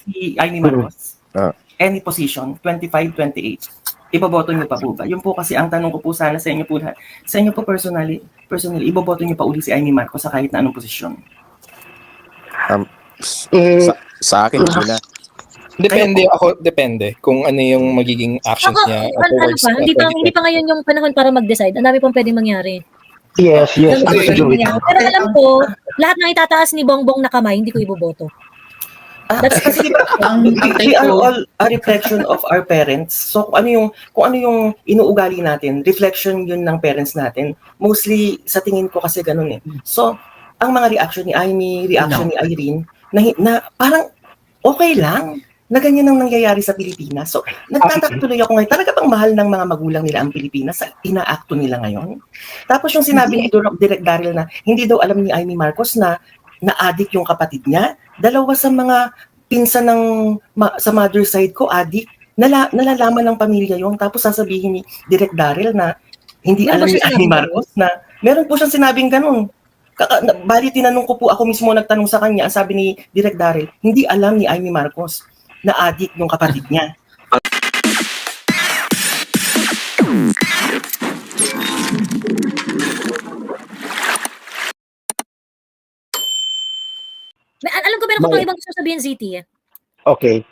si Amy Marcos, any position, 25, 28, iboboto niyo pa po ba? Yun po kasi ang tanong ko po sana sa inyo po lahat. Sa inyo po personally, iboboto niyo pa uli si Amy Marcos sa kahit na anong posisyon? Sa akin, hindi na. Depende kung ano yung magiging actions niya towards hindi pa ngayon yung panahon para mag-decide. Ang dami pang pwedeng mangyari. Yes. Pero alam ko, lahat ng itataas ni Bongbong na kamay, hindi ko iboboto. That's kasi we are all a reflection of our parents. So kung ano yung inuugali natin, reflection yun ng parents natin. Mostly sa tingin ko kasi ganun eh. So ang mga reaction ni Amy, reaction ni Irene na parang okay lang na ganyan ang nangyayari sa Pilipinas. So, nagtataktuloy ako ngayon, talaga bang mahal ng mga magulang nila ang Pilipinas sa inaakto nila ngayon? Tapos yung sinabi ni Direk Daryl na hindi daw alam ni Amy Marcos na na-addict yung kapatid niya. Dalawa sa mga pinsan sa mother side ko, addict. Nalalaman ng pamilya yon. Tapos sasabihin ni Direk Daryl na hindi alam ni Amy Marcos na meron po siyang sinabing ganun. Bali, tinanong ko po, ako mismo nagtanong sa kanya, ang sabi ni Direk Daryl, hindi alam ni Amy Marcos na addict yung kapatid niya. Alam ko meron ko pang ibang gusto sabihin, ZT. Okay.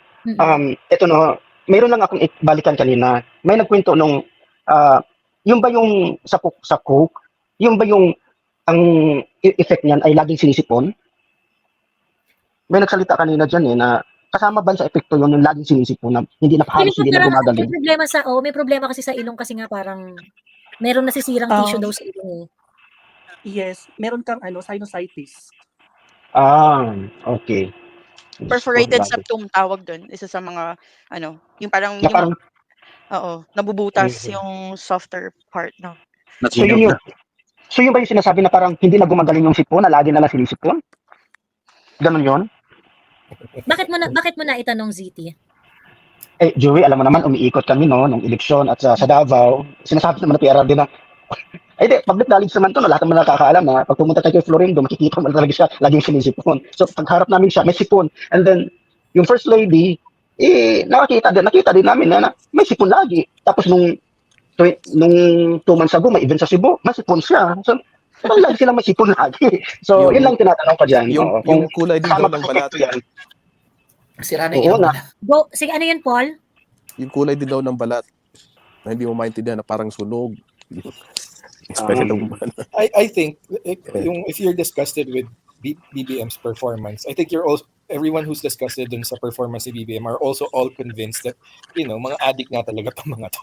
Ito mayroon lang akong balikan kanina. May nagkwento nung, yung ba yung sa coke, yung ba yung ang effect niyan ay laging sinisipon? May nagsalita kanina dyan na kasama ba sa epekto yun yung laging sinisipon na hindi na halos hindi na gumagaling? May problema kasi sa ilong kasi nga parang meron nasisirang tissue daw sa ilong. Yes, meron kang sinusitis. Okay. Perforated septum tawag doon. Isa sa mga yung parang nabubutas yung softer part no. So yun ba yung sinasabi na parang hindi na gumagaling yung sipon, na lagi na lang sinisipon? Ganun yun? Bakit mo na itanong, ZT? Joey, alam mo naman, umiikot kami nung eleksyon at sa Davao. Sinasabi naman na PRRD na, public knowledge naman to, lahat naman nakakaalam na pag pumunta tayo kay Florindo, makikita mo talaga siya, laging sinisipon. So pagharap namin siya, may sipon. And then, yung First Lady, nakita din namin na may sipon lagi. Tapos nung 2 months ago, may event sa Cebu, may sipon siya. So, lagi silang may sipon lagi. So, yun lang tinatanong ko dyan. Yung kulay din daw ng balat. Sira na yung balat. Sige, ano yun, Paul? Yung kulay din daw ng balat. Na hindi mo maintindihan na parang sunog. Especially I think if you're disgusted with BBM's performance, I think everyone who's disgusted dun sa performance ni BBM are also all convinced that mga addict nga talaga itong mga to.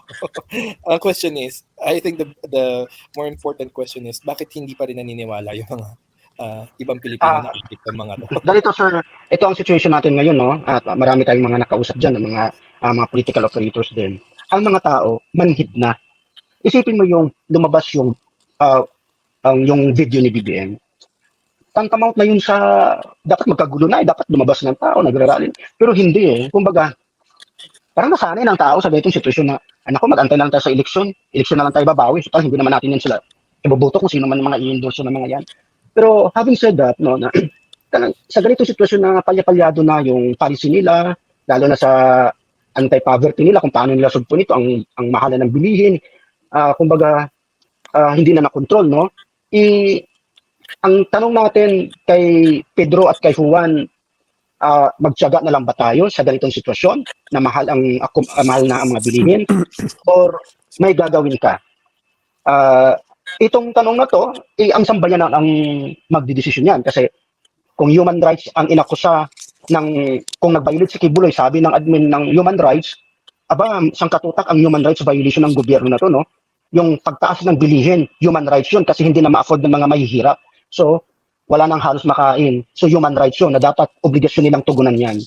Ang question is, I think the more important question is, bakit hindi pa rin naniniwala yung mga ibang Pilipino na addict ng mga to? Ganito sir, ito ang situation natin ngayon at marami tayong mga nakausap dyan, mga political operators din. Ang mga tao, manhid na. Isipin mo yung lumabas yung video ni BBM. Tantamount na yun sa dapat magkagulo na dapat lumabas ng tao, nagrarally. Pero hindi Kumbaga, parang nasanay ng tao sa ganitong sitwasyon na, mag-antay lang tayo sa eleksyon na lang tayo babawi. So, hindi naman natin yan sila iboboto kung sino man mga i-endorse ng mga yan. Pero having said that, na sa ganitong sitwasyon na palya-palyado na yung policy nila, lalo na sa anti-poverty nila, kung paano nila sugpo nito, ang mahalan ng bilihin, kumbaga, hindi na nakontrol, ang tanong natin kay Pedro at kay Juan, magtiyaga na lang ba tayo sa ganitong sitwasyon na mahal na ang mga bilihin or may gagawin ka? Itong tanong na to, ang sambayan na ang magdidesisyon yan kasi kung human rights ang inakusa kung nag-violate si Kibuloy, sabi ng admin ng human rights, sangkatutak ang human rights violation ng gobyerno na to, yung pagtaas ng bilihin, human rights yun kasi hindi na ma-afford ng mga mahihirap. So, wala nang halos makain. So, human rights yun na dapat obligasyon nilang tugunan yan.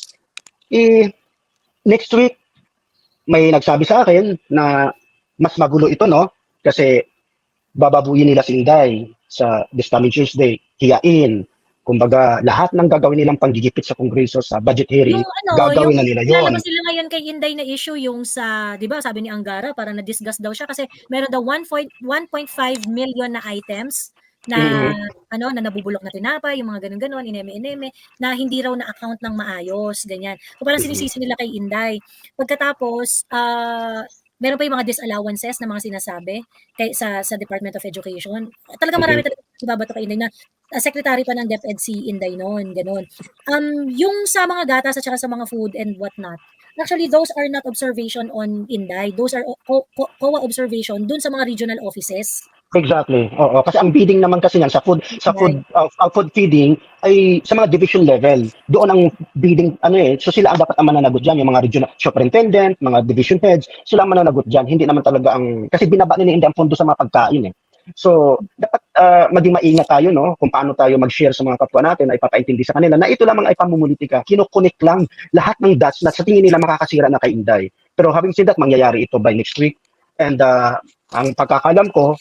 Next week, may nagsabi sa akin na mas magulo ito, kasi bababuyin nila si Inday sa this coming Tuesday, hiyain. Kumbaga, lahat ng gagawin nilang panggigipit sa Kongreso sa budget hearing, gagawin na nila yun. Lalabas sila ngayon kay Inday na issue yung sa, di ba, sabi ni Angara, parang na-discuss daw siya kasi meron daw 1.5 million na items na na nabubulok na tinapay, yung mga ganun-ganon, ineme-ineme, na hindi raw na-account ng maayos, ganyan. So parang sinisisi nila kay Inday. Pagkatapos, meron pa yung mga disallowances na mga sinasabi sa Department of Education. Talaga marami talaga ibabato kay Inday na secretary pa ng DepEd si Inday noon, ganun. Yung sa mga gatas at saka sa mga food and whatnot, actually, those are not observation on Inday. Those are COA observation dun sa mga regional offices. Exactly. Oo, kasi ang bidding naman kasi yan sa food food feeding ay sa mga division level. Doon ang bidding so sila ang dapat ang mananagot diyan, yung mga regional superintendent, mga division heads, sila ang mananagot diyan. Hindi naman talaga kasi binaba nila hindi ang pondo sa mga pagkain. So, dapat maging maingat tayo kung paano tayo mag-share sa mga kapwa natin ay ipapaintindi sa kanila na ito lamang ay pamumulitika. Kino-connect lang lahat ng dots na sa tingin nila makakasira na kay Inday. Pero having said that, mangyayari ito by next week. And ang pagkakalam ko,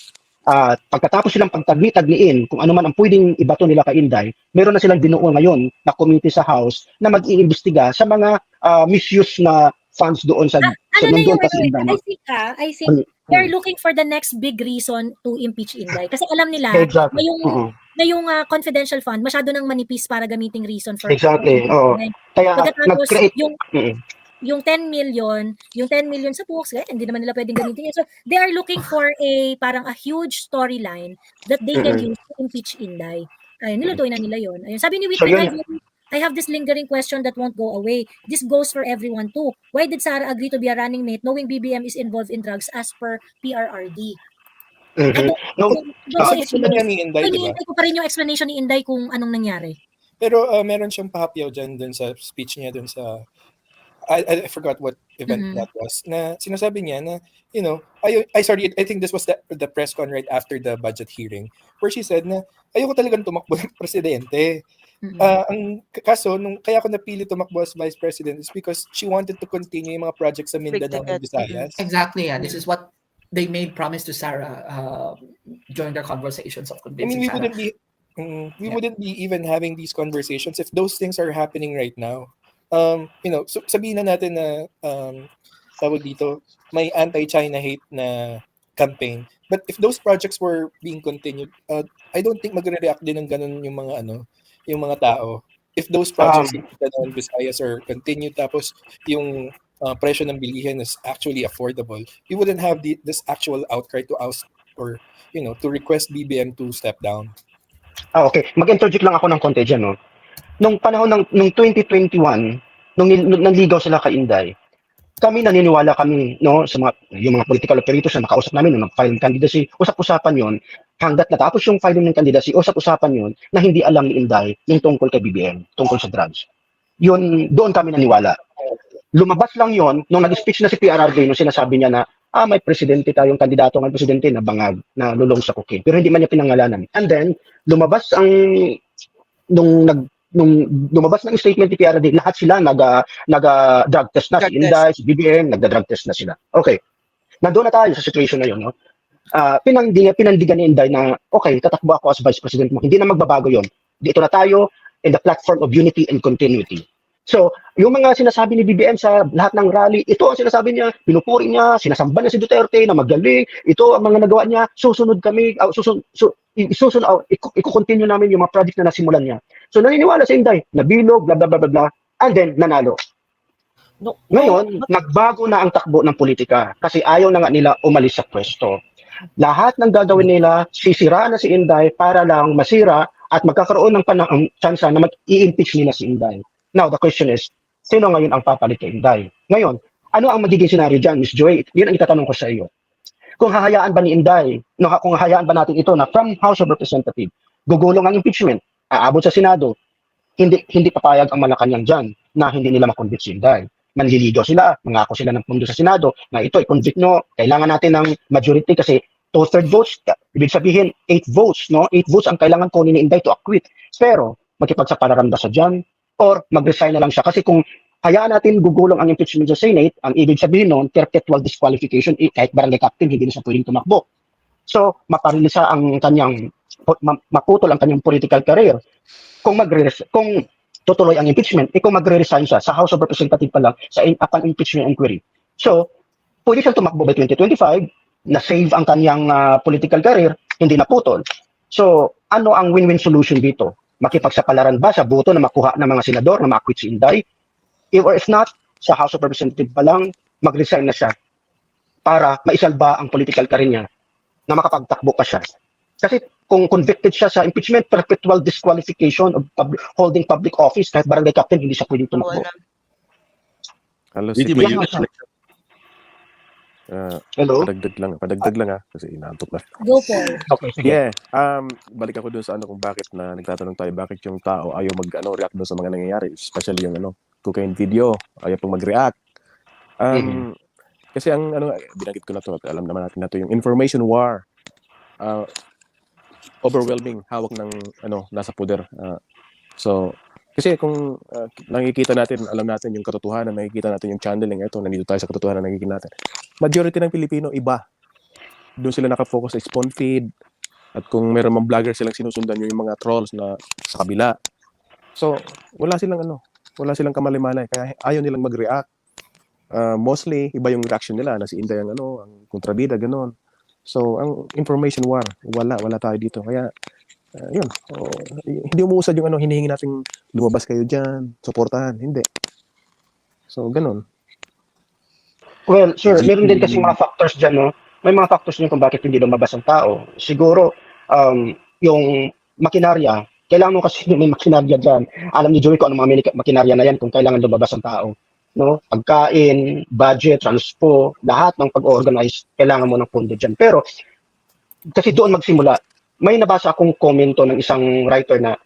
pagkatapos silang pagtagni-tagniin kung ano man ang pwedeng ibato nila kay Inday, meron na silang binuo ngayon na committee sa House na mag-iimbestiga sa mga misuse na funds doon sa nandoon pa si Inday. I think they're looking for the next big reason to impeach Inday. Kasi alam nila na yung confidential fund masyado nang manipis para gamiting reason for Oo. Kaya nag-create yung 10 million sa books, hindi naman nila pwedeng gamitin. So, they are looking for parang a huge storyline that they can use to impeach Inday. Ayun, nilutuin na nila yun. Ayun, sabi ni Whitney, I have this lingering question that won't go away. This goes for everyone too. Why did Sara agree to be a running mate knowing BBM is involved in drugs as per PRRD? Hinihintay ko pa rin yung explanation ni Inday kung anong nangyari. Pero meron siyang pahapyaw dun sa speech niya dun sa I forgot what event that was. Na sinasabi niya na, I think this was the press con right after the budget hearing where she said na ayoko talagang tumakbo ng presidente. Ang kaso, kaya ako napili tumakbo as vice president is because she wanted to continue yung mga projects sa Mindanao and Visayas. Exactly, yeah. This is what they made promise to Sara during their conversations of convincing we Sara. wouldn't be even having these conversations if those things are happening right now. So sabihin na natin na tawag dito, may anti-China hate na campaign. But if those projects were being continued, I don't think magre-react din ng ganun yung mga tao. If those projects in Visayas are continued tapos yung presyo ng bilihin is actually affordable, we wouldn't have this actual outcry to ask or to request BBM to step down. Okay, mag-interject lang ako ng konti dyan. Nung panahon nung 2021, nung nanligaw sila kay Inday, kami naniniwala kami sa yung mga political operators na nakausap namin nung nag-file ng candidacy, usap-usapan yon hanggat natapos yung filing ng candidacy, usap-usapan yon na hindi alam ni Inday yung tungkol kay BBM, tungkol sa drugs. Yun, doon kami naniwala. Lumabas lang yon nung nag-speech na si PRRD, nung sinasabi niya na may presidente tayong kandidato ng presidente na bangag, na lulong sa cocaine. Pero hindi man niya pinangalanan. And then, lumabas nung lumabas ng statement ni PRRD, lahat sila nag-drug test na, si Inday, si BBM, nagda-drug test na sila. Okay. Nandoon na tayo sa situation na yun. Pinandigan ni Inday na, okay, tatakbo ako as vice president mo. Hindi na magbabago yon. Dito na tayo in the platform of unity and continuity. So, yung mga sinasabi ni BBM sa lahat ng rally, ito ang sinasabi niya, pinupuri niya, sinasamba niya si Duterte na magaling, ito ang mga nagawa niya, susunod kami, i-continue namin yung mga project na nasimulan niya. So, naniniwala sa Inday, nabilog, blah, blah, blah, blah, blah, and then, nanalo. Ngayon, nagbago na ang takbo ng politika kasi ayaw na nga nila umalis sa pwesto. Lahat ng gagawin nila, sisira na si Inday para lang masira at magkakaroon ng tsansa na mag-i-impeach nila si Inday. Now, the question is, sino ngayon ang papalit kay Inday? Ngayon, ano ang magiging scenario dyan, Ms. Joy? Yun ang itatanong ko sa iyo. Kung hahayaan ba ni Inday, kung hahayaan ba natin ito na from House of Representatives, gugulong ang impeachment, aabot sa Senado, hindi papayag ang Malacanang dyan na hindi nila makonvict si Inday. Manliligaw sila, mangako sila ng pundo sa Senado na ito, i-convict nyo, kailangan natin ng majority kasi 2/3 votes, ibig sabihin 8 votes, 8 votes ang kailangan kunin ni Inday to acquit. Pero, magkipagsapalaran ba sa dyan? Or mag-resign na lang siya. Kasi kung hayaan natin gugulong ang impeachment sa Senate, ang ibig sabihin noon, perpetual disqualification, kahit barangay captain, hindi na siya pwedeng tumakbo. So, maparilisa ang kanyang, maputol ang kanyang political career. Kung tutuloy ang impeachment, kung magre-resign siya sa House of Representatives pa lang, sa upon impeachment inquiry. So, pwede siyang tumakbo by 2025, na-save ang kanyang political career, hindi naputol. So, ano ang win-win solution dito? Makipagsapalaran ba sa boto na makuha ng mga senador na ma-acquit si Inday? Or if not, sa House of Representatives pa lang, mag-resign na siya para maisalba ang political career niya na makapagtakbo pa siya. Kasi kung convicted siya sa impeachment, perpetual disqualification of holding public office, kahit barangay captain, hindi siya pwedeng tumakbo. Wala. Halos Hindi sige, may Hello? padagdag lang kasi inaantok na. Go po. Okay, sige. Yeah, balik ako dun sa kung bakit na nagtatanong tayo, bakit yung tao ayaw react dun sa mga nangyayari, especially yung cocaine video, ayaw pong mag-react. Kasi ang binanggit ko na to, at alam naman natin na to, yung information war, overwhelming, hawak ng nasa poder. So, kasi kung nakikita natin, alam natin yung katotohanan, nakikita natin yung channeling, nandito tayo sa katotohanan, nakikita natin. Majority ng Pilipino, iba. Doon sila nakafocus sa spawn feed, at kung meron mang vlogger silang sinusundan yung mga trolls na sa kabila. So, wala silang kamali-malay, kaya ayaw nilang mag-react. Mostly, iba yung reaction nila, na si Inday ang kontrabida, gano'n. So, ang information war, wala tayo dito. Kaya, yun. Hindi umuusad yung hinihingi nating lumabas kayo dyan, suportahan. Hindi. So, ganun. Well, sir, meron din kasi mga factors dyan, no? May mga factors din kung bakit hindi lumabas ang tao. Siguro, yung makinarya, kailangan mo kasi may makinarya dyan. Alam ni Joey kung ano mga makinarya na yan kung kailangan lumabas ang tao. No? Pagkain, budget, transpo, lahat ng pag-organize, kailangan mo ng pondo dyan. Pero, kasi doon magsimula, may nabasa akong komento ng isang writer na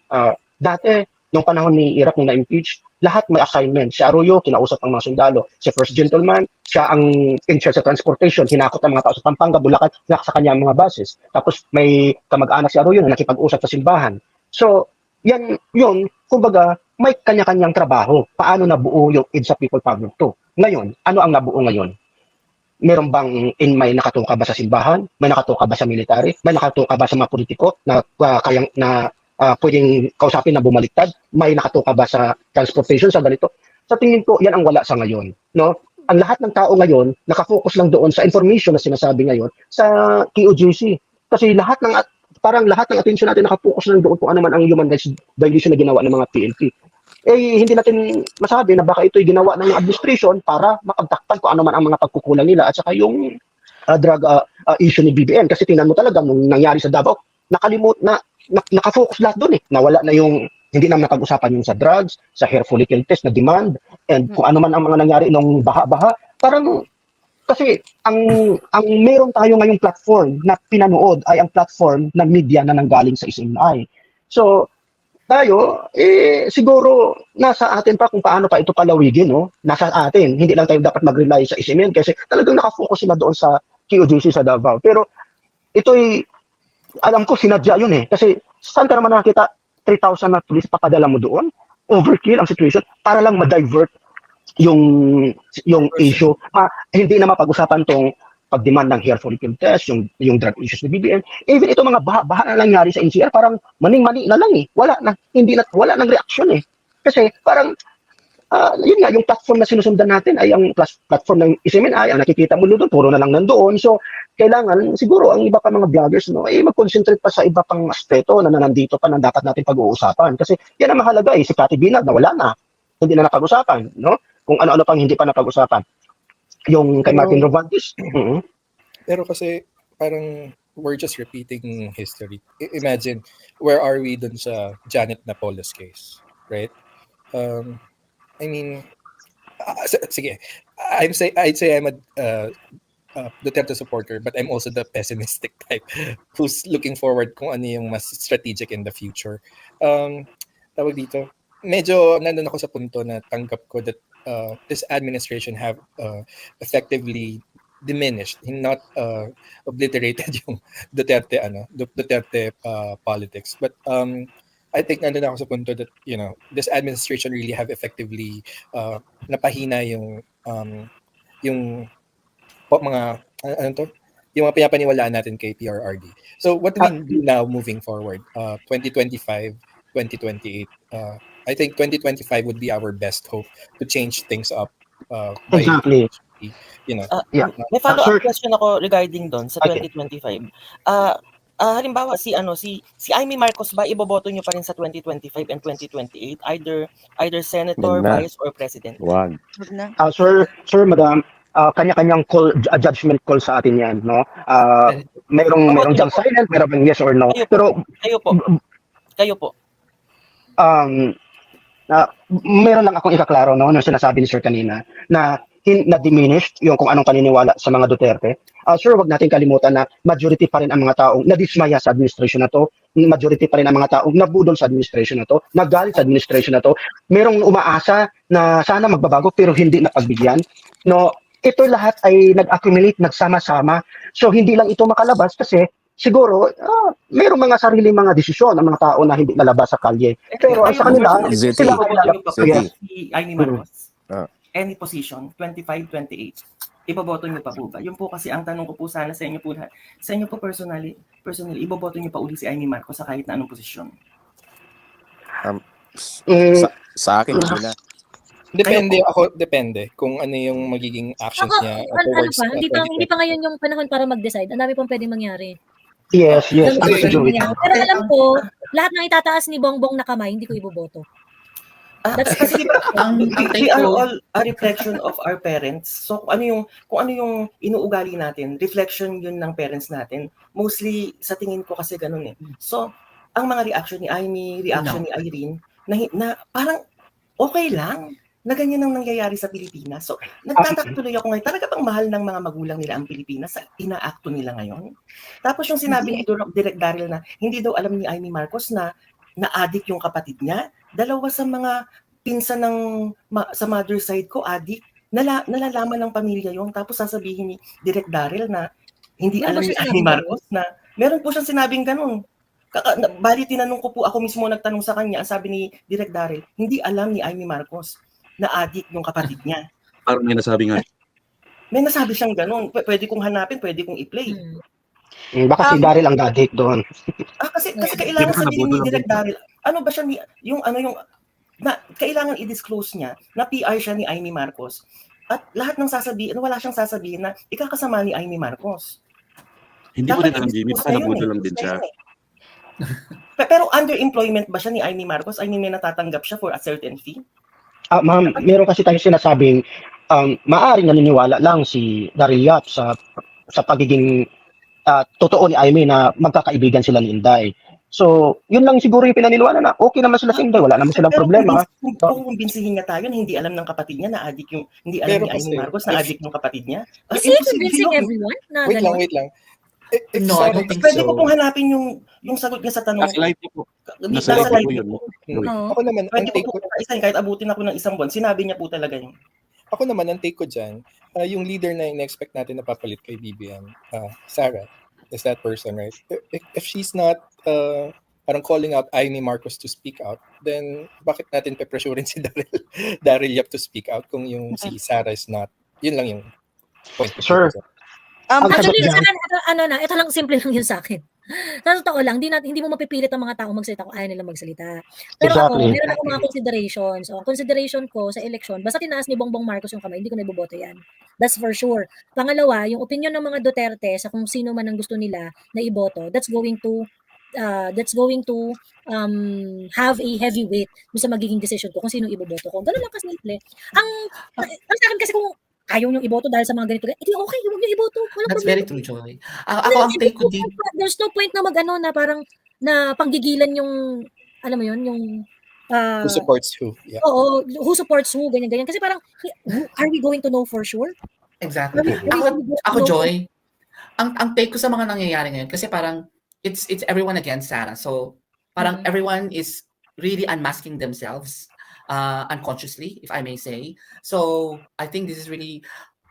dati, nung panahon ni Iraq nung na-impeach, lahat may assignment. Si Arroyo, kinausap ang mga sundalo. Si First Gentleman, siya ang in charge sa transportation. Hinakot ang mga tao sa Pampanga, Bulacan, sa kanya ang mga buses. Tapos may kamag-anak si Arroyo na nakipag-usap sa simbahan. So, yun, kumbaga, may kanya-kanyang trabaho. Paano nabuo yung EDSA People Power 2? Ngayon, ano ang nabuo ngayon? Meron bang may nakatuka ba sa simbahan? May nakatuka ba sa military? May nakatuka ba sa mga politiko na pwedeng kausapin na bumaliktad? May nakatuka ba sa transportation, sa ganito? Sa tingin ko, yan ang wala sa ngayon. No? Ang lahat ng tao ngayon, nakafocus lang doon sa information na sinasabi ngayon sa KOJC. Kasi lahat ng attention natin nakafocus lang doon kung ano man ang human rights violation na ginawa ng mga PNP. Hindi natin masabi na baka ito'y ginawa ng administration para mapagtakpan kung ano man ang mga pagkukulang nila at saka yung drug issue ni BBM. Kasi tingnan mo talaga nung nangyari sa Davao, nakafocus lahat doon eh. Nawala na yung, hindi naman napag-usapan yung sa drugs, sa hair follicle test na demand, and kung ano man ang mga nangyari nung baha-baha. Parang, kasi ang meron tayo ngayong platform na pinanood ay ang platform ng media na nanggaling sa SMNI. So, tayo, siguro nasa atin pa kung paano pa ito palawigin, no? Nasa atin. Hindi lang tayo dapat mag-rely sa SMN kasi talagang nakafocus sila doon sa KOJC sa Davao. Pero ito'y, alam ko, sinadya yun eh. Kasi saan ka naman nakita 3,000 na police papadala mo doon? Overkill ang situation para lang ma-divert yung issue. Hindi na mapag-usapan tong pag-demand ng hair follicle test, yung drug issues ni BBM. Even ito mga baha na nangyari sa NCR, parang maning-mani na lang eh. Wala nang reaction eh. Kasi parang, yun nga, yung platform na sinusundan natin ay ang platform ng SMNI, ang nakikita mo doon, puro na lang nandoon. So, kailangan, siguro, ang iba pa mga vloggers, no, mag-concentrate pa sa iba pang aspeto na nandito pa na dapat natin pag-uusapan. Kasi yan ang mahalaga eh, si Cathy Binag na wala na. Hindi na napag-usapan, no? Kung ano-ano pang hindi pa napag-usapan. Yung kay Martin Rovantes. Pero kasi parang we're just repeating history. Imagine, where are we dun sa Janet Napoles case, right? I mean, sige, I'd say I'm a Duterte supporter, but I'm also the pessimistic type who's looking forward kung ano yung mas strategic in the future. Tawag dito, medyo nandun ako sa punto na tanggap ko that this administration have effectively diminished, not obliterated yung Duterte politics. But I think nandun ako sa punto that, this administration really have effectively napahina yung mga yung mga pinapaniwalaan natin kay PRRD. So what do we do now moving forward? 2025, 2028. I think 2025 would be our best hope to change things up. Exactly. May follow-up question ako regarding doon sa 2025. Halimbawa si Amy Marcos ba iboboto niyo pa rin sa 2025 and 2028 either senator, Wag na. vice or president? Wag. Wag na. Sir, madam, kanya-kanyang judgment call sa atin yan, no? Merong diyang silent, merong yes or no. Pero Kayo po. Meron lang akong ikaklaro, no, nung sinasabi ni Sir kanina na na-diminished yung kung anong paniniwala sa mga Duterte. Sir, wag natin kalimutan na majority pa rin ang mga taong nadismaya sa administration na to, majority pa rin ang mga taong nabudol sa administration na to, nagalit sa administration na to. Merong umaasa na sana magbabago pero hindi napagbigyan. No, ito lahat ay nag-accumulate, nagsama-sama. So hindi lang ito makalabas kasi siguro merong mga sariling mga desisyon ng mga tao na hindi nalabas sa kalye. Pero sa kanila, Zeti. sila ang Zeti. Si Amy Marcos. Ah. Any position, 25, 28. Iboboto niyo pa po ba? Yun po kasi ang tanong ko po sana sa inyo po lahat. Sa inyo po personally, iboboto niyo pa uli si Amy Marcos sa kahit na anong posisyon? Sa akin, hindi na. Depende kung ano yung magiging actions niya towards Hindi pa ngayon yung panahon para mag-decide. Ang dami pang pwedeng mangyari. Yes, absolutely. Pero alam ko, lahat ng itataas ni Bongbong na kamay, hindi ko iboboto. That's kasi ang we take are ko, all a reflection of our parents. So kung ano yung inuugali natin, reflection yun ng parents natin. Mostly sa tingin ko kasi ganun eh. So ang mga reaction ni Amy, reaction ni Irene na parang okay lang na ganyan ang nangyayari sa Pilipinas. So nagtataka-tuloy ako ngayon, talaga bang mahal ng mga magulang nila ang Pilipinas sa inaakto nila ngayon? Tapos yung sinabi ni Direk Daryl na hindi daw alam ni Amy Marcos na na-addict yung kapatid niya. Dalawa sa mga pinsan sa mother side ko, addict. Nalalaman ng pamilya yon. Tapos sasabihin ni Direk Daryl na hindi alam ni Amy Marcos na meron po siyang sinabing ganun. Bali tinanong ko po, ako mismo nagtanong sa kanya, ang sabi ni Direk Daryl, hindi alam ni Amy Marcos na addict yung kapatid niya. Parang may nasabi nga. May nasabi siyang ganun. Pwede kong hanapin, pwede kong i-play. Baka si Daryl ang dadik doon. Kasi kailangan sabihin ni Direk Daryl, ano ba siya kailangan i-disclose niya na PR siya ni Amy Marcos. At lahat ng sasabihin, wala siyang sasabihin na ikakasama ni Amy Marcos. Hindi ko rin alam, Jimmy. Baka nabuto lang din siya. Pero underemployment ba siya ni Amy Marcos? I mean, may natatanggap siya for a certain fee? Ma'am, meron kasi tayong sinasabing maaaring naniniwala lang si Daryl Yap sa pagiging totoo ni Amy na magkakaibigan sila ni Inday. So, yun lang siguro yung pinaniniwala na okay naman sila sa Inday, wala naman silang problema. Kung kumbinsihin niya tayo na hindi alam ng kapatid niya na addict yung, hindi alam ni Amy Marcos na addict yung kapatid niya. Is he convincing everyone na Wait lang. no, I don't think Pwede so. ko pong hanapin yung sagot niya sa tanong. Nasa live po. Nasa live yun. po. Ako naman, Pwede ko po kahit abutin ako ng isang buwan, sinabi niya po talaga yun. Ako naman, ang take ko dyan, yung leader na in-expect natin na papalit kay BBM, Sarah, is that person, right? If she's not parang calling out Amy Marcos to speak out, then bakit natin pe-pressurein si Daryl Yap to speak out kung yung si Sarah is not? Yun lang yung point. Sir, Actually, ito lang, simple lang yun sa akin. Sa totoo lang, hindi mo mapipilit ang mga tao magsalita kung ayaw nila magsalita. Pero Exactly. ako, meron akong mga considerations. So, ang consideration ko sa election, basta tinaas ni Bongbong Marcos yung kamay, hindi ko na iboboto yan. That's for sure. Pangalawa, yung opinion ng mga Duterte sa kung sino man ang gusto nila na iboto, that's going to have a heavy weight sa magiging decision ko kung sino iboboto ko. Ganun lang kasimple. Ang sa akin kasi kung ayaw nyo iboto dahil sa mga ganito, edi okay, huwag nyo iboto. That's very true, Joy. Ako ang take ko din. There's no point na na parang na panggigilan yung, alam mo yun, yung who supports who? Yeah. Oo, who supports who, ganyan. Kasi parang, are we going to know for sure? Exactly. Ako Joy, ang take ko sa mga nangyayari ngayon, kasi parang, it's everyone against Sarah. So, parang everyone is really unmasking themselves unconsciously, if I may say. So, I think this is really,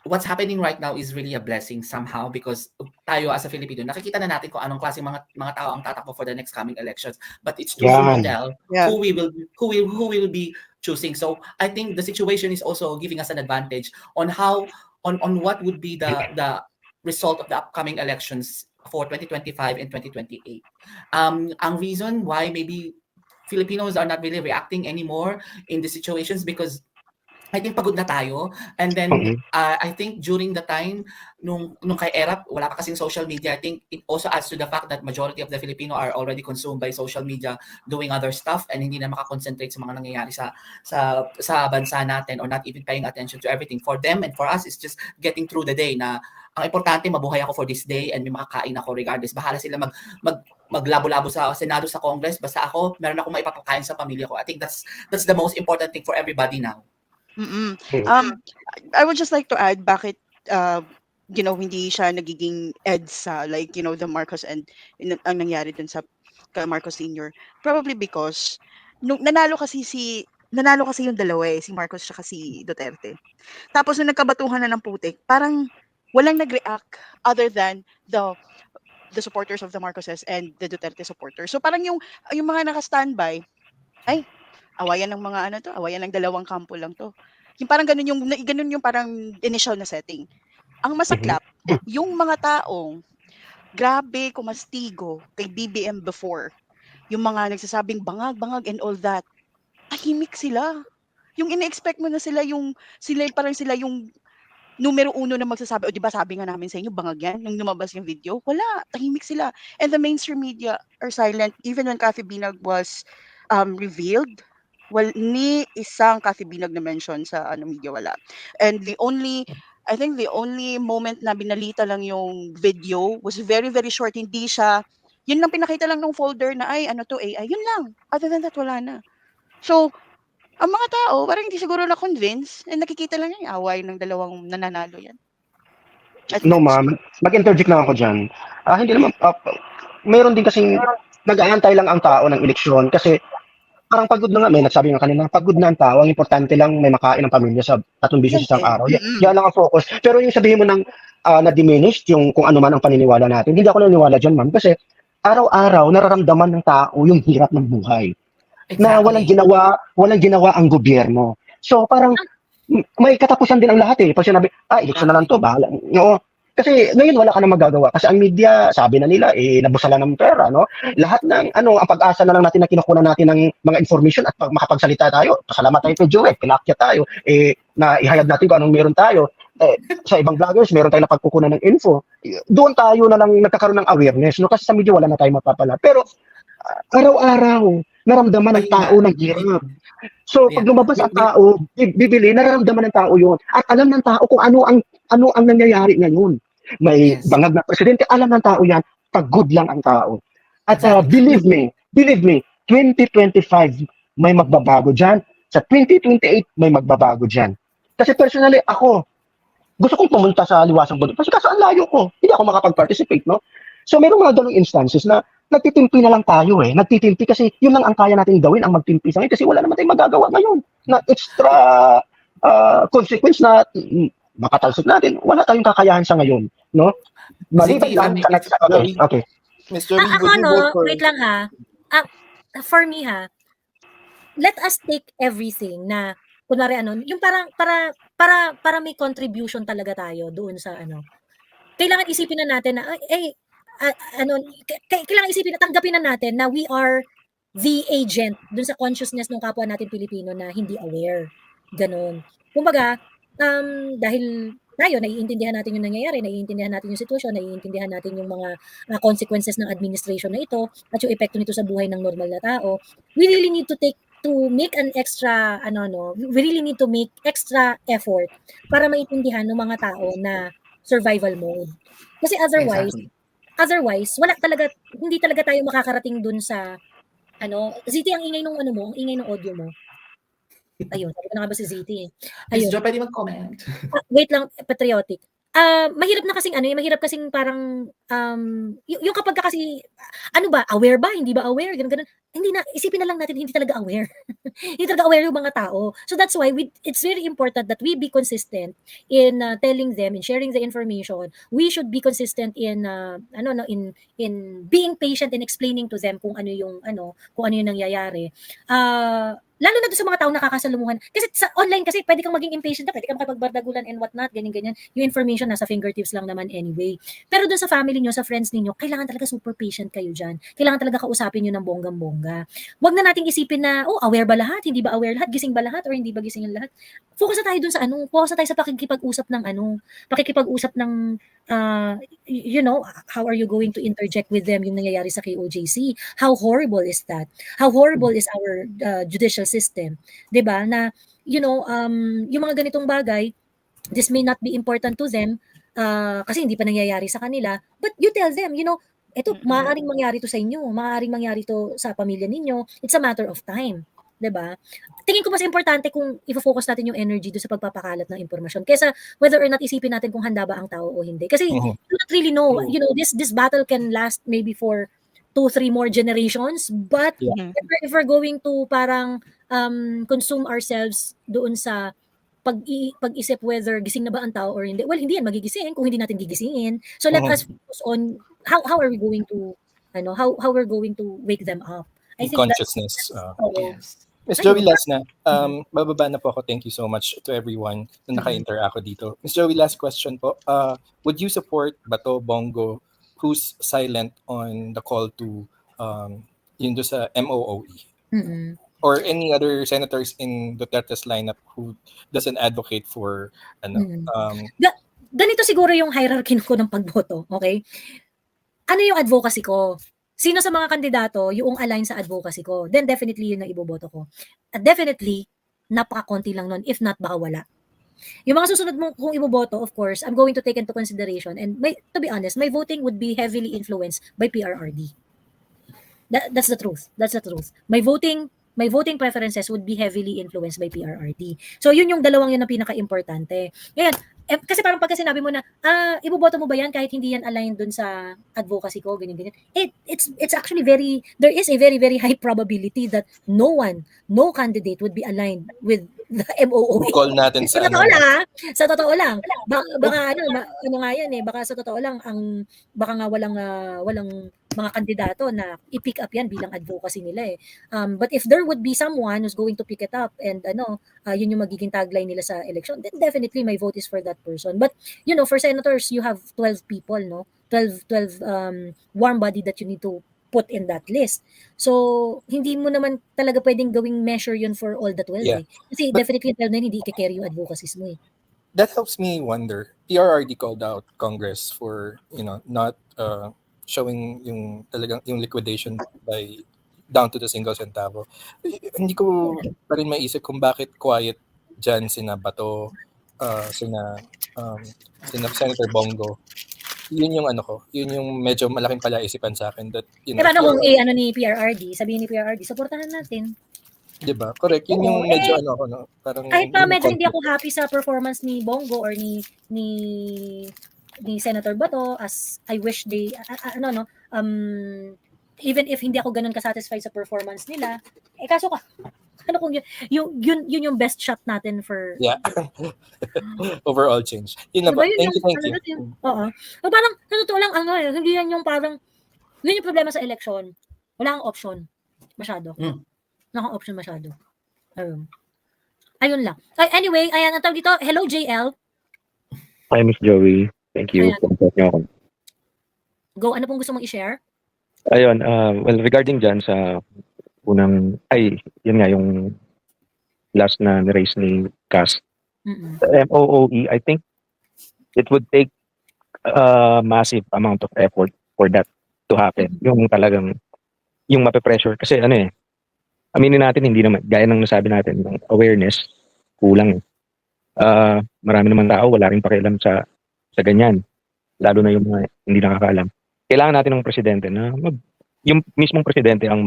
what's happening right now is really a blessing somehow because tayo as a Filipino, nakikita na natin kung anong klase mga tao ang tatakbo for the next coming elections. But it's too soon to tell who we will be choosing. So, I think the situation is also giving us an advantage on how, on what would be the result of the upcoming elections for 2025 and 2028. Ang reason why maybe Filipinos are not really reacting anymore in the situations because I think pagod na tayo. And then, I think during the time, nung kay Erap, wala pa kasing social media. I think it also adds to the fact that majority of the Filipino are already consumed by social media doing other stuff and hindi na makakonsentrate sa mga nangyayari sa bansa natin or not even paying attention to everything. For them and for us, it's just getting through the day na ang importante, mabuhay ako for this day and may makakain ako regardless. Bahala sila maglabo-labo sa Senado, sa Congress. Basta ako, meron akong maipapakain sa pamilya ko. I think that's the most important thing for everybody now. I would just like to add bakit hindi siya nagiging EDSA like the Marcos and ang nangyari dun sa Marcos Sr. Probably because nung nanalo kasi yung dalawa si Marcos at si Duterte. Tapos nung nagkabatuhan na ng putik, parang walang nag-react other than the supporters of the Marcoses and the Duterte supporters. So parang yung mga naka-standby, ay awayan ng mga awayan ng dalawang kampo lang to. Yung parang ganun yung parang initial na setting. Ang masaklap, yung mga taong grabe kumastigo kay BBM before, yung mga nagsasabing bangag and all that, tahimik sila. Yung ina-expect mo na sila yung numero uno na magsasabi, o di ba sabi nga namin sa inyo, bangag yan, nung lumabas yung video, wala, tahimik sila. And the mainstream media are silent, even when Cathy Binag was revealed, ni isang Cathy Binag na mention sa media wala. And I think the only moment na binalita lang yung video was very, very short. Hindi siya, yun lang pinakita lang ng folder na AI, yun lang. Other than that, wala na. So, ang mga tao, parang hindi siguro na-convince and nakikita lang yung away ng dalawang nananalo yan. No, ma'am. Mag-interject lang ako dyan. Hindi naman, mayroon din kasing nag-aantay lang ang tao ng eleksyon kasi parang pagod na nga, may nagsabi nga kanina, pagod na ang tao, ang importante lang may makain ng pamilya sa 3 beses isang araw. Yan lang ang focus. Pero yung sabihin mo ng na-diminished, yung kung ano man ang paniniwala natin, hindi ako naniniwala dyan, ma'am, kasi araw-araw nararamdaman ng tao yung hirap ng buhay. Exactly. Na walang ginawa ang gobyerno. So parang may katapusan din ang lahat Pag sinabi, eleksyon na lang to, bahala. No. Kasi ngayon wala ka na magagawa kasi ang media, sabi na nila nabusala ng pera, no? Lahat ng ang pag-asa na lang natin na kinukuha natin ng mga information at pag makapagsalita tayo, pasalamat tayo kay Joey, pinakya tayo, na ihayag natin kung anong meron tayo. Sa ibang vloggers, meron tayong napagkukunan ng info. Doon tayo na lang nagkakaroon ng awareness, no? Kasi sa media wala na tayong mapapala. Pero araw-araw naramdaman ng tao ng hirap. So pag lumabas ang tao, bibili, nararamdaman ng tao 'yon. At alam ng tao kung ano ang nangyayari ngayon. May bangag na presidente, alam ng tao 'yan, pagod lang ang tao. At believe me, 2025 may magbabago diyan. Sa 2028 may magbabago diyan. Kasi personally ako, gusto kong pumunta sa Liwasang Bundok kasi ang layo ko. Hindi ako makapag-participate, no? So merong mga ganung instances na nagtitimpi na lang tayo Nagtitimpi kasi yun lang ang kaya natin gawin, ang magtimpi sa ngayon kasi wala naman tayong magagawa ngayon na extra consequence na makatalsik natin. Wala tayong kakayahan sa ngayon, no? Maliban lang okay. Mr. Lee, wait lang for me let us take everything na kunwari yung parang para may contribution talaga tayo doon sa kailangan isipin na natin na kailangan isipin na tanggapin na natin na we are the agent dun sa consciousness ng kapwa natin Pilipino na hindi aware. Ganon. Kumbaga, dahil tayo, naiintindihan natin yung nangyayari, naiintindihan natin yung sitwasyon, naiintindihan natin yung mga consequences ng administration na ito at yung epekto nito sa buhay ng normal na tao, we really need to make an extra, we really need to make extra effort para maintindihan ng mga tao na survival mode. Kasi otherwise, hindi talaga tayo makakarating dun sa, Ziti, ang ingay ng ang ingay ng audio mo. Ayun, sabi ko na nga ba si Ziti Ayun. Miss Jo, pwede mag-comment. Wait lang, patriotic. Mahirap kasing parang, yung kapag ka kasi, aware ba? Hindi ba aware? Ganun. Hindi na, isipin na lang natin, hindi talaga aware. Hindi talaga aware yung mga tao. So that's why it's very important that we be consistent in telling them, in sharing the information. We should be consistent in, in being patient in explaining to them kung ano yung nangyayari. Lalo na doon sa mga tao nakakasalumuhan. Kasi sa online kasi pwede kang maging impatient pwede kang makipagbardagulan and whatnot, ganyan. Yung information nasa fingertips lang naman anyway. Pero doon sa family nyo, sa friends ninyo, kailangan talaga super patient kayo dyan. Kailangan talaga kausapin nyo ng bonggang-bongga. bongga. Wag na nating isipin na, aware ba lahat? Hindi ba aware lahat? Gising ba lahat? Or hindi ba gising ang lahat? Focus na tayo dun sa focus na tayo sa pakikipag-usap ng how are you going to interject with them yung nangyayari sa KOJC? How horrible is that? How horrible is our judicial system? 'Di ba? Na yung mga ganitong bagay, this may not be important to them kasi hindi pa nangyayari sa kanila, but you tell them, ito, maaaring mangyari to sa inyo, maaaring mangyari to sa pamilya ninyo, it's a matter of time. 'Di ba? Tingin ko mas importante kung i-focus natin yung energy doon sa pagpapakalat ng impormasyon kaysa whether or not isipin natin kung handa ba ang tao o hindi. Kasi you don't really know, this battle can last maybe for 2-3 more generations, but if we're going to parang consume ourselves doon sa pag-isip whether gising na ba ang tao or hindi. Well, hindi yan magigising kung hindi natin gigisingin. So let us focus on how are we going to how we're going to wake them up. I think Consciousness. Yes. Miss Joey, last na. Bababa na po ako. Thank you so much to everyone na naka-interact ako dito. Miss Joey, last question po. Would you support Bato Bongo who's silent on the call to yun do sa MOOE? Or any other senators in Duterte's lineup who doesn't advocate for ganito siguro yung hierarchy ko ng pagboto, okay? Ano yung advocacy ko? Sino sa mga kandidato yung align sa advocacy ko? Then definitely yun ang iboboto ko. At definitely, napaka-konti lang nun, if not baka wala. Yung mga susunod mo kung iboboto, of course, I'm going to take into consideration, and to be honest, my voting would be heavily influenced by PRRD. That's the truth. That's the truth. My voting preferences would be heavily influenced by PRRD. So yun yung dalawang yun na pinaka-importante. Ngayon, kasi parang pagka sinabi mo na, iboboto mo ba yan kahit hindi yan aligned dun sa advocacy ko, ganyan. It's actually there is a very, very high probability that no candidate would be aligned with the MOOE. Call natin sa Sa totoo lang. Baka nga yan baka sa totoo lang, baka nga walang mga kandidato na i-pick up yan bilang advocacy nila But if there would be someone who's going to pick it up and yun yung magiging tagline nila sa election, then definitely my vote is for that person. But for senators, you have 12 people, 12 warm body that you need to put in that list. So, hindi mo naman talaga pwedeng gawing measure yun for all the 12 Kasi definitely 12 na yun, hindi i-carry yung advocacies mo That helps me wonder. PRRD called out Congress for, not showing yung talagang yung liquidation by down to the single centavo. Hindi ko pa rin maisip kung bakit quiet dyan sina Bato, sina Senator Bongo. Yun yung yun yung medyo malaking palaisipan sa akin that paano kung ni PRRD, sabihin ni PRRD, suportahan natin. 'Di ba? Correct. Yun yung medyo parang kahit pa medyo hindi ako happy sa performance ni Bongo or ni Senator Bato, as I wish they even if hindi ako ganun ka-satisfied sa performance nila, kaso kung yun yung best shot natin for overall change. Yun na diba, po. Thank you. Oo. Parang sa totoo lang hindi yan yung parang yun yung problema sa election. Wala kang option masyado. Wala kang option masyado. Ayun lang. Anyway, ayan ang tawag dito. Hello JL. Hi Miss Joey. Thank you. Go, ano pong gusto mong i-share? Ayun, well, regarding dyan sa yun nga, yung last na race ni Cass. The MOOE, I think it would take a massive amount of effort for that to happen. Yung talagang, yung mape-pressure. Kasi aminin natin, hindi naman, gaya ng nasabi natin, yung awareness, kulang. Marami naman tao, wala rin pakialam sa ganyan. Lalo na yung mga hindi nakakaalam. Kailangan natin ng presidente na yung mismong presidente ang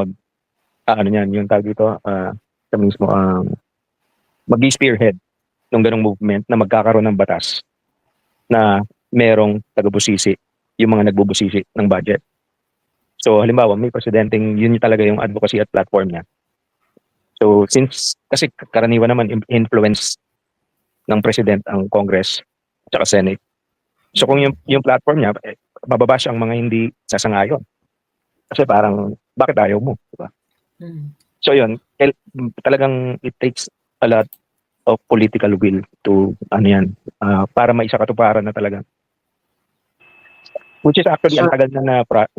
yung tawag dito, sa mismo mag-spearhead ng ganong movement na magkakaroon ng batas na merong taga-busisi, yung mga nagbubusisi ng budget. So halimbawa, may presidenteng yun talaga yung advocacy at platform niya. So kasi karaniwan naman influence ng president ang Congress at Senate. So kung yung platform niya, bababa siya ang mga hindi sasangayon. Kasi parang, bakit ayaw mo? Diba? So yun, talagang it takes a lot of political will to, para maisa katuparan na talaga. Which is actually ang tagal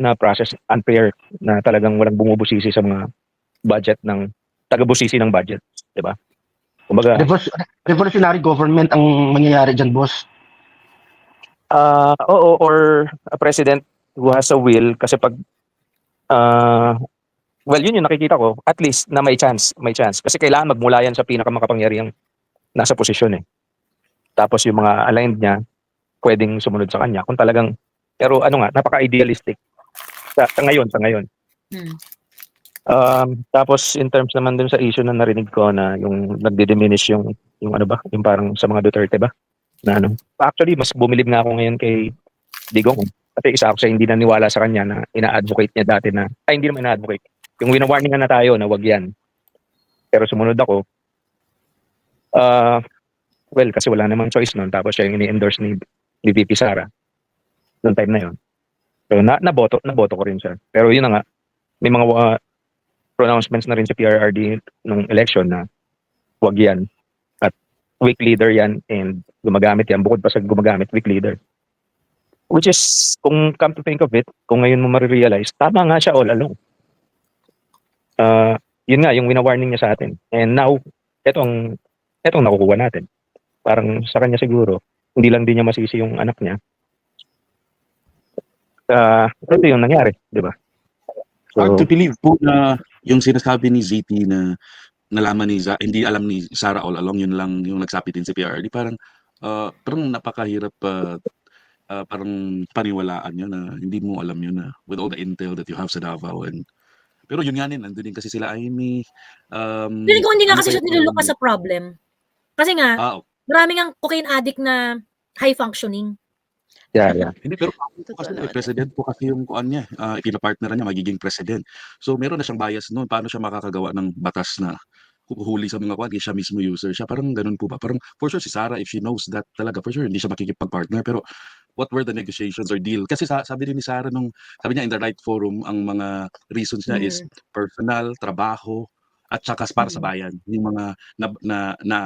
na process, unfair, na talagang walang bumubusisi sa mga budget ng taga-busisi ng budget, 'di ba? Kumbaga, Revolutionary government ang mangyayari dyan, boss. oo, or a president who has a will kasi pag well, yun yung nakikita ko, at least na may chance. Kasi kailangan magmula yan sa pinakamakapangyarihang nasa posisyon eh. Tapos yung mga aligned niya, pwedeng sumunod sa kanya. Kung talagang, pero ano nga, napaka-idealistic sa ngayon. Tapos in terms naman dun sa issue na narinig ko na yung nagdi-diminish yung ano ba, yung parang sa mga Duterte ba? Na ano. Actually, mas bumilib nga ako ngayon kay Digong. Kasi isa ako sa hindi naniwala sa kanya na ina-advocate niya dati na, hindi naman ina-advocate. Yung wina-warningan na tayo na wag yan. Pero sumunod ako, well, kasi wala namang choice nun. Tapos siya yung ini-endorse ni VP Sara noong time na yun. So, naboto ko rin siya. Pero yun na nga, may mga pronouncements na rin sa PRRD nung election na wag yan. At weak leader yan and gumagamit yan. Bukod pa sa gumagamit, weak leader. Which is, kung come to think of it, kung ngayon mo marirealize, tama nga siya all along. Yun nga, yung wina-warning niya sa atin. And now, etong nakukuha natin. Parang sa kanya siguro, hindi lang din niya masisi yung anak niya. Ito yung nangyari, di ba? So, Hard to believe po na yung sinasabi ni ZT na nalaman ni hindi alam ni Sara all along, yun lang yung nagsabi din si PRD. Parang napakahirap parang paniwalaan yun na hindi mo alam yun na with all the intel that you have sa Davao. Pero yun nga nandun din kasi sila Amy. Feeling ko hindi nga kasi siya niluluka sa problem. Kasi nga, okay. maraming ang cocaine addict na high functioning. yeah. Hindi, pero kasi president po kasi yung kuan niya, pinapartneran niya magiging president. So meron na siyang bias noon. Paano siya makakagawa ng batas na huhuli sa mga kuan, siya mismo user siya. Parang ganun po ba? Parang for sure si Sara, if she knows that talaga, for sure hindi siya makikipag-partner. Pero what were the negotiations or deal? Kasi sabi rin ni Sara sabi niya in the right forum, ang mga reasons niya is personal, trabaho, at saka para sa bayan. Yung mga na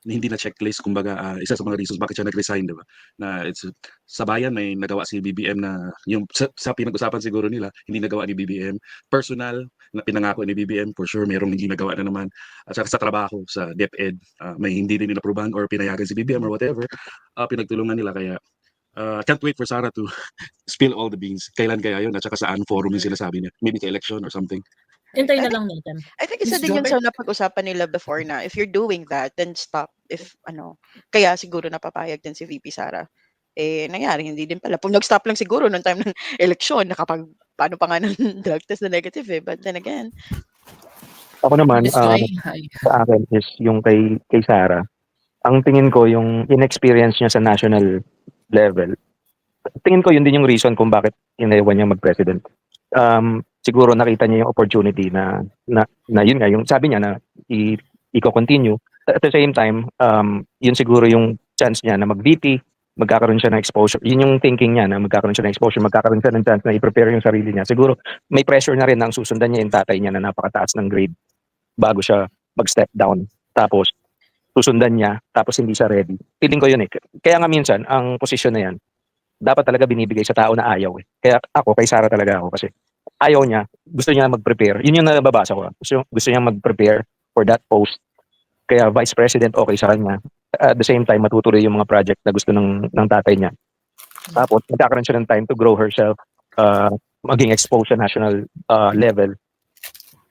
hindi na checklist, kumbaga isa sa mga reasons bakit siya nag-resign, diba? Na it's sa bayan may nagawa si BBM na yung sa pinag-usapan siguro nila, hindi nagawa ni BBM. Personal na pinangako ni BBM, for sure merong hindi nagawa na naman. At saka sa trabaho, sa DepEd, may hindi rin inaprubahan or pinayagan si BBM or whatever. Pinagtulungan nila kaya can't wait for Sara to spill all the beans. Kailan kaya yun? At saka saan forum yung sinasabi niya? Maybe sa election or something. Hintay na lang natin. I think isa din yun sa napag-usapan nila before na if you're doing that, then stop. If kaya siguro napapayag din si VP Sara. Nangyari, hindi din pala. Kung nag-stop lang siguro noong time ng eleksyon, paano pa nga ng drug test na negative But then again. Ako naman, sa akin is yung kay Sara. Ang tingin ko yung inexperience niya sa national level. Tingin ko yun din yung reason kung bakit inayawan niya mag-president. Siguro nakita niya yung opportunity na yun nga, yung sabi niya na i-continue. At the same time, yun siguro yung chance niya na mag-VP, magkakaroon siya ng exposure. Yun yung thinking niya na magkakaroon siya ng exposure, magkakaroon siya ng chance na i-prepare yung sarili niya. Siguro may pressure na rin na ang susundan niya yung tatay niya na napakataas ng grade bago siya mag-step down. Tapos susundan niya, tapos hindi siya ready. Feeling ko yun eh. Kaya nga minsan, ang posisyon na yan, dapat talaga binibigay sa tao na ayaw eh. Kaya ako, kay Sara talaga ako kasi ayaw niya, gusto niya mag-prepare. Yun yung nababasa ko. Gusto niya mag-prepare for that post. Kaya vice president okay sa kanya. At the same time, matutuloy yung mga project na gusto ng tatay niya. Tapos, magkakaroon siya ng time to grow herself, maging exposed sa national level.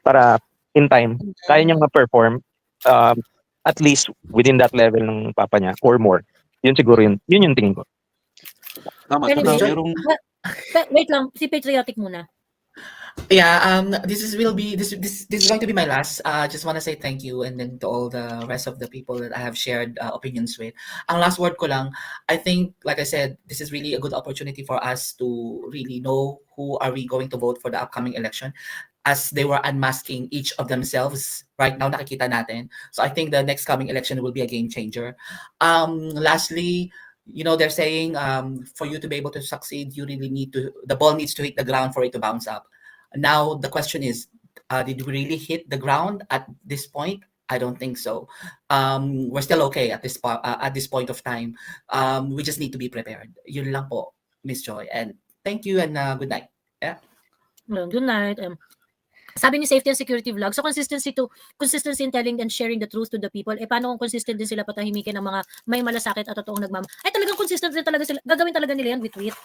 Para in time, kaya niyang ma-perform at least within that level ng papa niya or more. Yun siguro yun yung tingin ko. Tama. Wait lang, si Patriotic muna. Yeah, this is going to be my last. Just want to say thank you and then to all the rest of the people that I have shared opinions with. Ang last word ko lang, I think, like I said, this is really a good opportunity for us to really know who are we going to vote for the upcoming election. As they were unmasking each of themselves right now, nakikita natin. So I think the next coming election will be a game changer. Lastly, they're saying for you to be able to succeed, you really the ball needs to hit the ground for it to bounce up. Now, the question is, did we really hit the ground at this point? I don't think so. We're still okay at this point of time. We just need to be prepared. Yun lang po, Miss Joy. And thank you and good night. Yeah. Good night. Sabi ni safety and security vlog, so consistency in telling and sharing the truth to the people. Paano kung consistent din sila patahimikin ng mga may malasakit at totoong ay talagang consistent din talaga sila. Gagawin talaga nila yan with tweet.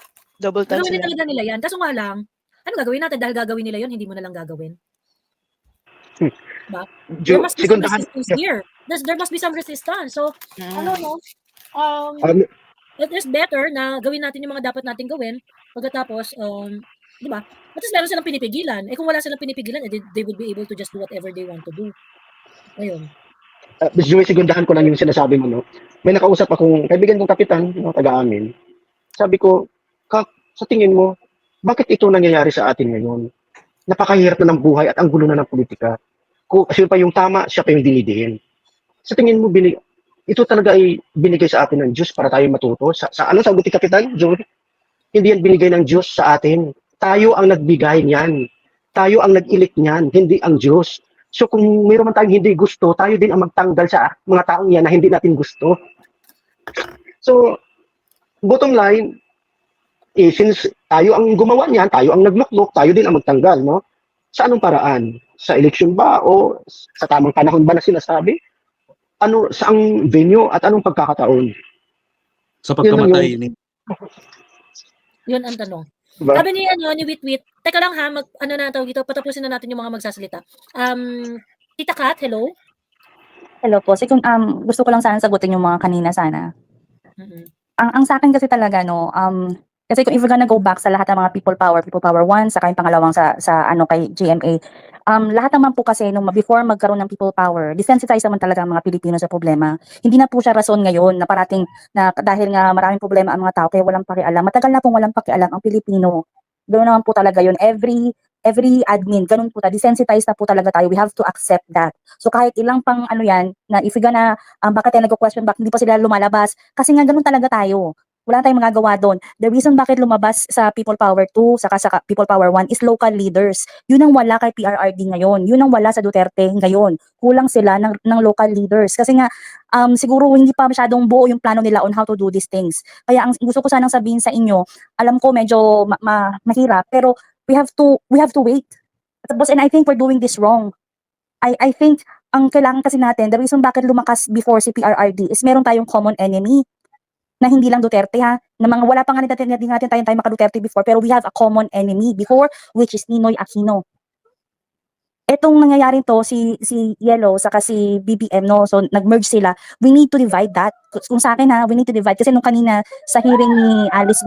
Double tan Gagawin din sila. talaga nila yan. Kaso nga lang, ano gagawin natin? Dahil gagawin nila yun, hindi mo na lang gagawin. Diba? There must be some resistance here. There must be some resistance. So, it is better na gawin natin yung mga dapat natin gawin. Pagkatapos, di ba? At least meron silang pinipigilan. Kung wala silang pinipigilan, they would be able to just do whatever they want to do. Ayun. Joey, segundahan ko lang yung sinasabi mo, no? May nakausap akong kaibigan kong kapitan, no, taga-amin. Sabi ko, sa tingin mo, bakit ito nangyayari sa atin ngayon? Napakahirap na ng buhay at ang gulo na ng politika. Kasi pa yung tama, siya pa yung dinidiin. Sa tingin mo, ito talaga ay binigay sa atin ng Diyos para tayo matuto? Ano sagot ni Kapitan, Joey? Hindi yan binigay ng Diyos sa atin. Tayo ang nagbigay niyan. Tayo ang nag-ilik niyan, hindi ang Diyos. So kung mayroon man tayong hindi gusto, tayo din ang magtanggal sa mga taong yan na hindi natin gusto. So, bottom line, since tayo ang gumawa niyan, tayo ang nagluklok, tayo din ang magtanggal, no? Sa anong paraan? Sa election ba o sa tamang panahon ba na sinasabi? Saang venue at anong pagkakataon? Sa pagkamatay ni... Yun ang tanong. Diba? Sabi ni Witwit, teka lang ha, patapusin na natin yung mga magsasalita. Tita Kat, hello? Hello po. Gusto ko lang sana sagutin yung mga kanina sana. Ang sa akin kasi talaga, no, kasi kung if we're gonna go back sa lahat ng mga people power 1, saka yung pangalawang sa kay GMA, lahat naman po kasi nung before magkaroon ng people power, desensitize naman talaga ang mga Pilipino sa problema. Hindi na po siya rason ngayon na parating na dahil nga maraming problema ang mga tao kaya walang pakialam. Matagal na pong walang pakialam ang Pilipino. Ganoon naman po talaga yun. Every admin, ganun po desensitize na po talaga tayo. We have to accept that. So kahit ilang pang yan, na if we gonna, bakit tayo nag-question back, hindi pa sila lumalabas. Kasi nga ganun talaga tayo. Wala tayong magagawa doon. The reason bakit lumabas sa People Power 2, saka sa People Power 1 is local leaders. Yun ang wala kay PRRD ngayon. Yun ang wala sa Duterte ngayon. Kulang sila ng local leaders. Kasi nga, siguro hindi pa masyadong buo yung plano nila on how to do these things. Kaya ang gusto ko sanang sabihin sa inyo, alam ko medyo mahirap, pero we have to wait. Tapos, and I think we're doing this wrong. I think ang kailangan kasi natin, the reason bakit lumakas before si PRRD is meron tayong common enemy na hindi lang Duterte ha, na mga wala pa nga natin tayo maka-Duterte before, pero we have a common enemy before, which is Ninoy Aquino. Etong nangyayari to, si Yellow saka si BBM, no, so nag-merge sila, we need to divide that. Kung sa akin ha, we need to divide, kasi nung kanina sa hearing ni Alice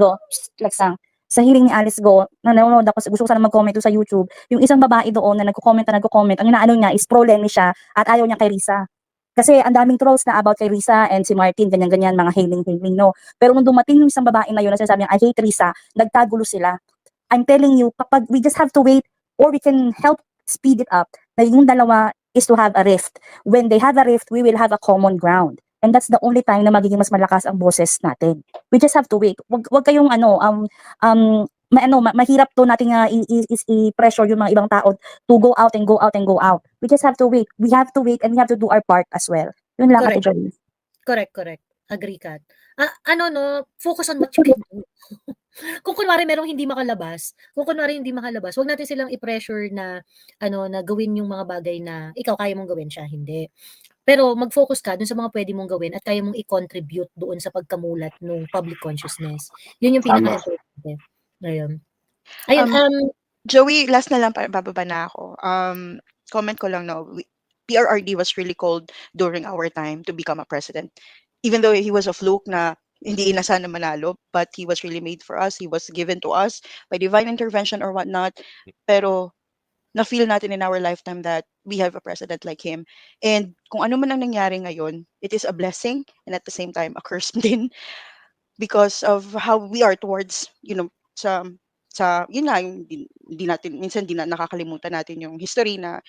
Go, nanonood ako, gusto ko sana mag-comment sa YouTube, yung isang babae doon na nagko-comment, ang inaano niya is pro-Lenny siya at ayaw niya kay Risa. Kasi ang daming trolls na about kay Risa and si Martin, ganyan-ganyan, mga hailing, no. Pero nung dumating yung isang babae na yun, na sinasabi niya, I hate Risa, nagkagulo sila. I'm telling you, kapag we just have to wait, or we can help speed it up, na yung dalawa is to have a rift. When they have a rift, we will have a common ground. And that's the only time na magiging mas malakas ang boses natin. We just have to wait. Wag kayong mahirap to nating i-pressure yung mga ibang tao to go out and go out and go out. We just have to wait. We have to wait and we have to do our part as well. Yun lang, Ate Jolie. Correct. Agree, Kat. Focus on what you can do. Kung kunwari merong hindi makalabas, wag natin silang i-pressure na na gawin yung mga bagay na ikaw kaya mong gawin siya, hindi. Pero mag-focus ka dun sa mga pwede mong gawin at kaya mong i-contribute doon sa pagkamulat ng public consciousness. Yun yung pinaka-importante. Ayun. Joey, last na lang, bababa na ako. Comment ko lang, no, PRRD was really called during our time to become a president. Even though he was a fluke na hindi inasahan na manalo, but he was really made for us. He was given to us by divine intervention or whatnot. Pero na-feel natin in our lifetime that we have a president like him. And kung ano man ang nangyari ngayon, it is a blessing and at the same time a curse din because of how we are towards, sa yun nga, minsan di na nakakalimutan natin yung history na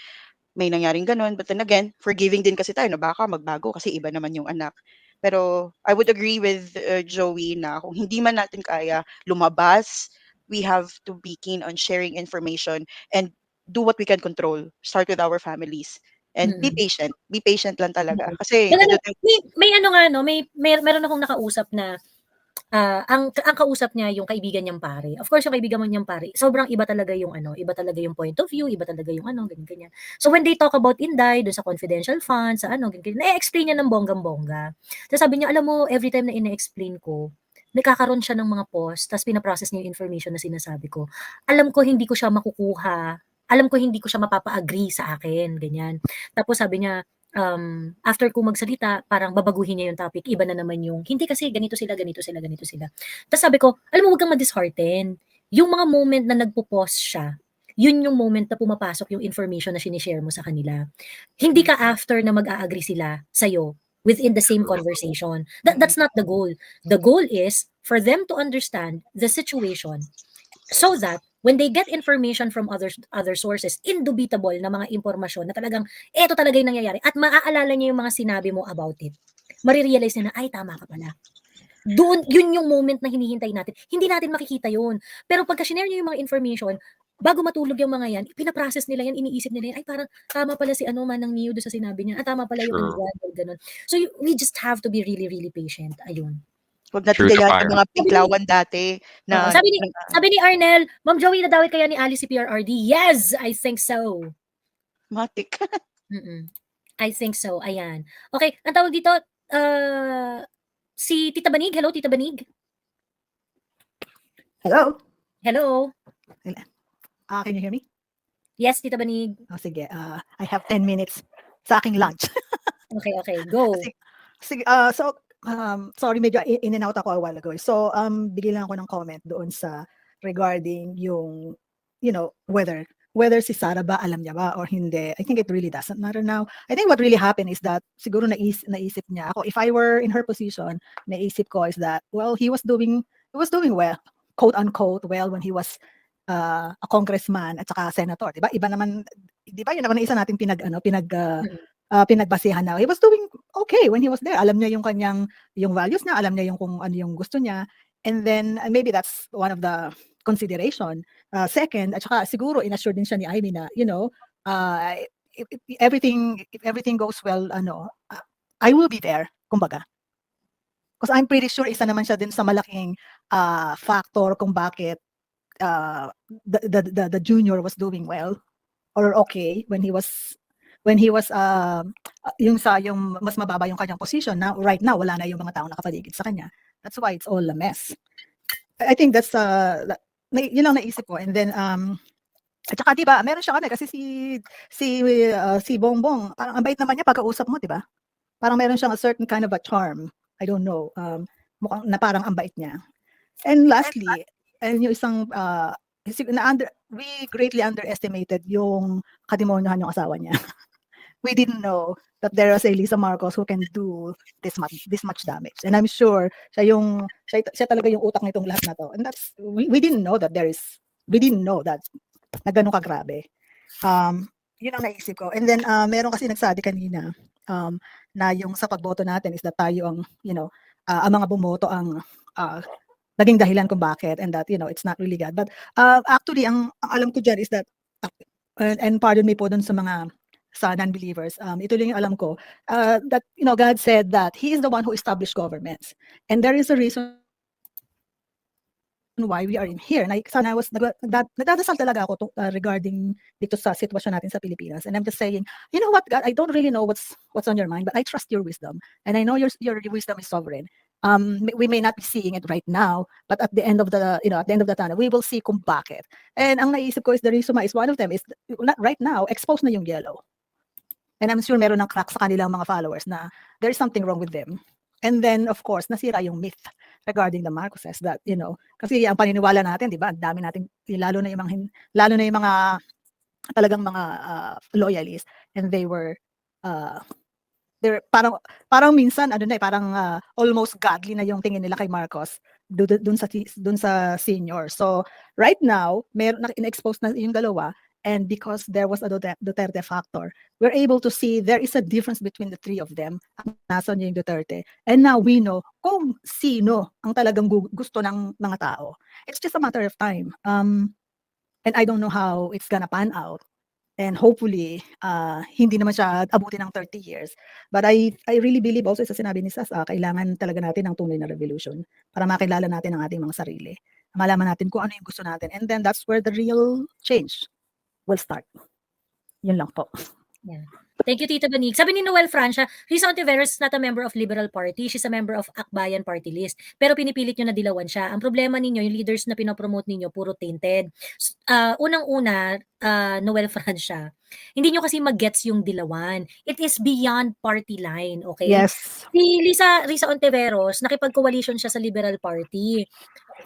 may nangyaring ganun. But then again, forgiving din kasi tayo na baka magbago kasi iba naman yung anak. Pero I would agree with Joey na kung hindi man natin kaya lumabas, we have to be keen on sharing information and do what we can control. Start with our families. And be patient. Be patient lang talaga. Kasi may meron akong nakausap na ang kausap niya yung kaibigan niyang pare. Of course, yung kaibigan mo niyang pare, sobrang iba talaga yung iba talaga yung point of view, iba talaga yung ganyan. So when they talk about Inday, dun sa confidential fund, sa ganyan, na-explain niya ng bonggang-bongga. Tapos sabi niya, alam mo, every time na ina-explain ko, nagkakaroon siya ng mga post, tapos pinaprocess niya yung information na sinasabi ko. Alam ko hindi ko siya makukuha, alam ko hindi ko siya mapapa-agree sa akin, ganyan. Tapos sabi niya, after ko magsalita, parang babaguhin niya yung topic, iba na naman yung, hindi kasi ganito sila, ganito sila, ganito sila. Tapos sabi ko, alam mo, huwag kang ma-dishearten. Yung mga moment na nagpo-pause siya, yun yung moment na pumapasok yung information na sinishare mo sa kanila. Hindi ka after na mag-a-agree sila sa'yo within the same conversation. That's not the goal. The goal is for them to understand the situation so that when they get information from other sources, indubitable na mga impormasyon na talagang eto talaga yung nangyayari at maaalala niya yung mga sinabi mo about it. Marirealize niya na, ay, tama ka pala. Doon, yun yung moment na hinihintay natin. Hindi natin makikita yun. Pero pagka sinare niyo yung mga information, bago matulog yung mga yan, pinaprocess nila yan, iniisip nila yan, ay parang tama pala si Manang Mio doon sa sinabi niya, tama pala yung ganun. So we just have to be really, really patient. Ayun. Huwag natin gayahin yung mga biglawan dati na sabi ni Arnel, Ma'am Joey, nadawit kaya ni Alice si PRRD? Yes, I think so. matik. I think so. Ayan. Okay, ang tawag dito, si Tita Banig. Hello, Tita Banig. Hello? Hello. Can you hear me? Yes, Tita Banig. Oh, sige. I have 10 minutes sa aking lunch. Okay, go. Sige, sorry, medyo in and out ako a while ago. So, bigyan lang ako ng comment doon sa regarding yung, whether si Sara ba, alam niya ba or hindi. I think it really doesn't matter now. I think what really happened is that siguro naisip niya ako, if I were in her position, naisip ko is that, well, he was doing well, quote unquote, well, when he was a congressman at saka senator, 'di ba? Iba naman, 'di ba? Yun naman isa nating pinagbasehan na. He was doing okay when he was there. Alam niya yung values niya, alam niya yung kung ano yung gusto niya. And then maybe that's one of the consideration. Second, at saka siguro inassure din siya ni Amy na, if everything goes well, I will be there, kumbaga. Because I'm pretty sure isa naman siya din sa malaking factor kung bakit the junior was doing well or okay when he was yung mas mababa yung kanyang position na right now wala na yung mga taong nakapaligid sa kanya. That's why it's all a mess. I think that's yun lang naisip ko. And then at saka diba meron siya kasi si Bongbong parang ang bait naman niya pagkausap mo, diba? Parang meron siyang a certain kind of a charm. I don't know. Mukhang na parang ang bait niya. And lastly, and yung isang we greatly underestimated yung kademonyohan yung asawa niya. We didn't know that there was a Lisa Marcos who can do this much damage. And I'm sure siya talaga yung utak nitong lahat na to. And that's we didn't know that na ganun kagrabe. Yun ang naisip ko. And then meron kasi nagsabi kanina na yung sa pagboto natin is that tayo ang ang mga bumoto ang naging dahilan kung bakit, and that it's not really God. But actually ang alam ko dyan is that and pardon me po dun sa mga non-believers, ito lang yung alam ko, that God said that He is the one who established governments, and there is a reason why we are in here. Sana nagdadasal talaga ako regarding dito sa sitwasyon natin sa Pilipinas, and I'm just saying, you know what, God, I don't really know what's on your mind, but I trust your wisdom, and I know your wisdom is sovereign. We may not be seeing it right now, but at the end of the tunnel, we will see kung bakit. And ang naisip ko is the reason why is one of them is right now exposed na yung yellow. And I'm sure meron ng crack sa kanilang mga followers na there is something wrong with them. And then, of course, nasira yung myth regarding the Marcoses that, kasi ang paniniwala natin, di ba, ang dami natin, lalo na yung mga talagang mga loyalists, and they're parang minsan, parang almost godly na yung tingin nila kay Marcos dun sa senior. So, right now, meron na in-expose na yung dalawa. And because there was a Duterte factor, we're able to see there is a difference between the three of them. Nasa niya yung Duterte. And now we know kung sino ang talagang gusto ng mga tao. It's just a matter of time. And I don't know how it's gonna pan out. And hopefully, hindi naman siya abutin ng 30 years. But I really believe also sa sinabi ni Sas, kailangan talaga natin ng tunay na revolution para makilala natin ang ating mga sarili. Malaman natin kung ano yung gusto natin. And then that's where the real change will start. Yun lang po. Yeah. Thank you, Tita Banig. Sabi ni Noel Francia, Risa Ontiveros is not a member of Liberal Party. She's a member of Akbayan Party List. Pero pinipilit nyo na dilawan siya. Ang problema ninyo, yung leaders na pinopromote ninyo, puro tainted. Unang-una, Noel Francia, hindi nyo kasi mag-gets yung dilawan. It is beyond party line, okay? Yes. Si Risa Ontiveros, nakipag-coalition siya sa Liberal Party.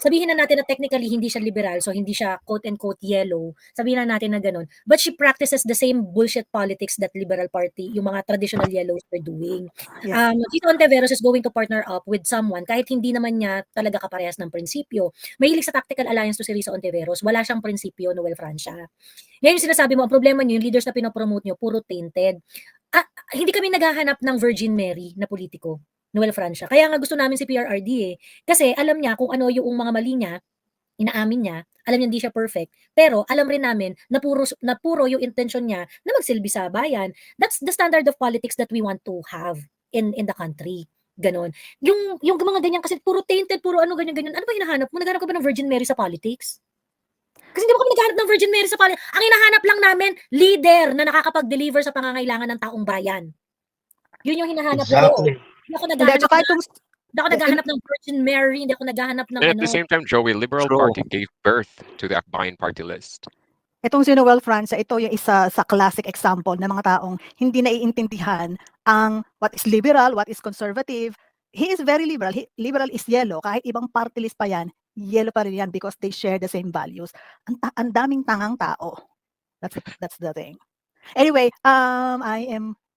Sabihin na natin na technically hindi siya liberal, so hindi siya quote-unquote yellow. Sabihin na natin na ganun. But she practices the same bullshit politics that Liberal Party, yung mga traditional yellows are doing. Yes. Tito Ontiveros is going to partner up with someone kahit hindi naman niya talaga kaparehas ng prinsipyo. Mahilig sa tactical alliance to si Risa Ontiveros. Wala siyang prinsipyo, Noel Francia. Ngayon yung sinasabi mo, ang problema niyo, yung leaders na pinopromote niyo, puro tainted. Hindi kami naghahanap ng Virgin Mary na politiko, Noel Francia. Kaya nga gusto namin si PRRD eh. Kasi alam niya kung ano yung mga mali niya, inaamin niya, alam niya hindi siya perfect, pero alam rin namin na puro yung intention niya na magsilbi sa bayan. That's the standard of politics that we want to have in the country. Ganon. Yung mga ganyan kasi puro tainted, puro ano ganyan. Ano ba hinahanap mo? Naghanap ka ba ng Virgin Mary sa politics? Kasi hindi mo kami naghahanap ng Virgin Mary sa politics. Ang hinahanap lang namin, leader na nakakapag-deliver sa pangangailangan ng taong bayan. Yun yung hinahanap ko. Hindi ako naghahanap ng Virgin Mary, hindi ako naghahanap ng And at the same time, Joey, Liberal Party gave birth to the Akbayan Party List. Itong si Noel Francia, ito yung isa sa classic example ng mga taong hindi naiintindihan ang what is liberal, what is conservative. He is very liberal. Liberal is yellow. Kahit ibang party list pa yan, yellow pa rin yan because they share the same values. Ang daming tangang tao. That's the thing. Anyway,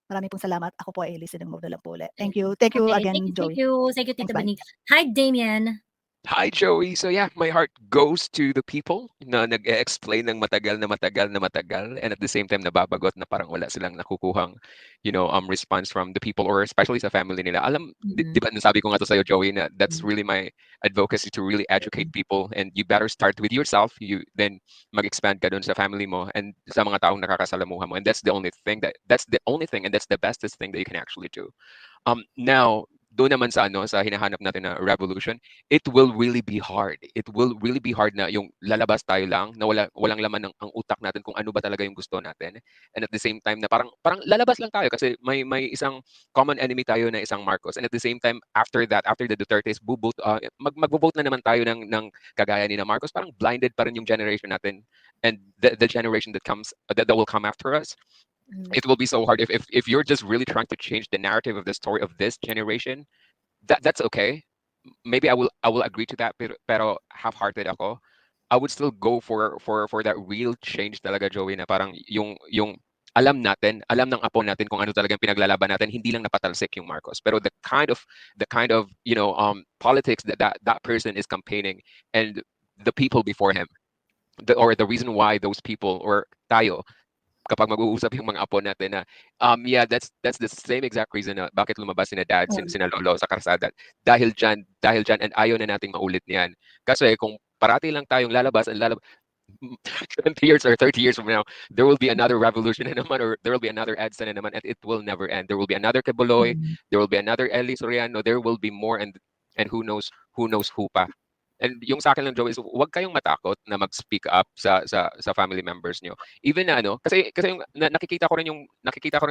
marami pong salamat. Ako po ay listening mode na lang po ulit. Thank you. Thank you again, Joey. Thank you, Tita Banig. Hi, Damien. Hi, Joey. So yeah, my heart goes to the people na nag-explain ng matagal, and at the same time nababagot na parang wala silang nakukuhang, response from the people or especially sa family nila. Alam, di ba nasabi ko nga to sa'yo, Joey, na that's really my advocacy to really educate people, and you better start with yourself. You then mag-expand ka dun sa family mo and sa mga taong nakakasalamuha mo, and that's the only thing and that's the bestest thing that you can actually do. Now, doon naman sa hinahanap natin na revolution, it will really be hard. It will really be hard na yung lalabas tayo lang, na walang laman ang utak natin kung ano ba talaga yung gusto natin. And at the same time na parang lalabas lang tayo kasi may isang common enemy tayo na isang Marcos. And at the same time, after the Dutertes, magbo-vote na naman tayo ng kagaya ni na Marcos. Parang blinded pa rin yung generation natin and the generation that will come after us. It will be so hard if you're just really trying to change the narrative of the story of this generation. That's okay. Maybe I will agree to that, pero half-hearted ako. I would still go for that real change talaga, Joey, na parang yung alam ng apo natin kung ano talagang pinaglalaban natin, hindi lang napatalsik yung Marcos, pero the kind of politics that person is campaigning and the people before him, or the reason why those people or tayo kapag mag-uusap yung mga apo natin na that's the same exact reason na bakit lumabas sina dad, sina lolo sa karsada, dahil dyan and ayaw na nating maulit niyan kasi kung parati lang tayong lalabas 20 years or 30 years from now, there will be another revolution na naman, or there will be another EDSA na naman, and it will never end. There will be another Quiboloy, there will be another Eli Soriano, there will be more, and who knows who pa. And yung sa akin lang, Joe, is huwag kayong matakot na mag-speak up sa family members nyo. Even na kasi yung nakikita ko rin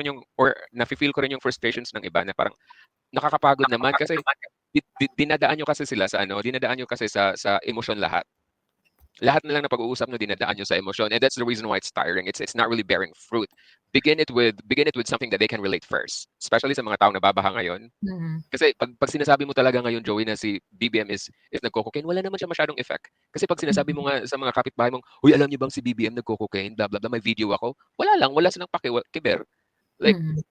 yung or nafe-feel ko rin yung frustrations ng iba na parang nakakapagod naman kasi dinadaan nyo kasi sila sa sa emosyon lahat. Lahat na lang na pag-uusap nyo dinadaan nyo sa emosyon, and that's the reason why it's tiring. It's not really bearing fruit. Begin it with something that they can relate first, especially sa mga taong nababaha ngayon. Kasi pag sinasabi mo talaga ngayon, Joey, na si BBM is nagko-cocaine, wala naman siya masyadong effect. Kasi pag sinasabi mo nga sa mga kapitbahay mong, "Uy, alam niyo bang si BBM nagko-cocaine, blah blah blah, may video ako." Wala silang pakikiber.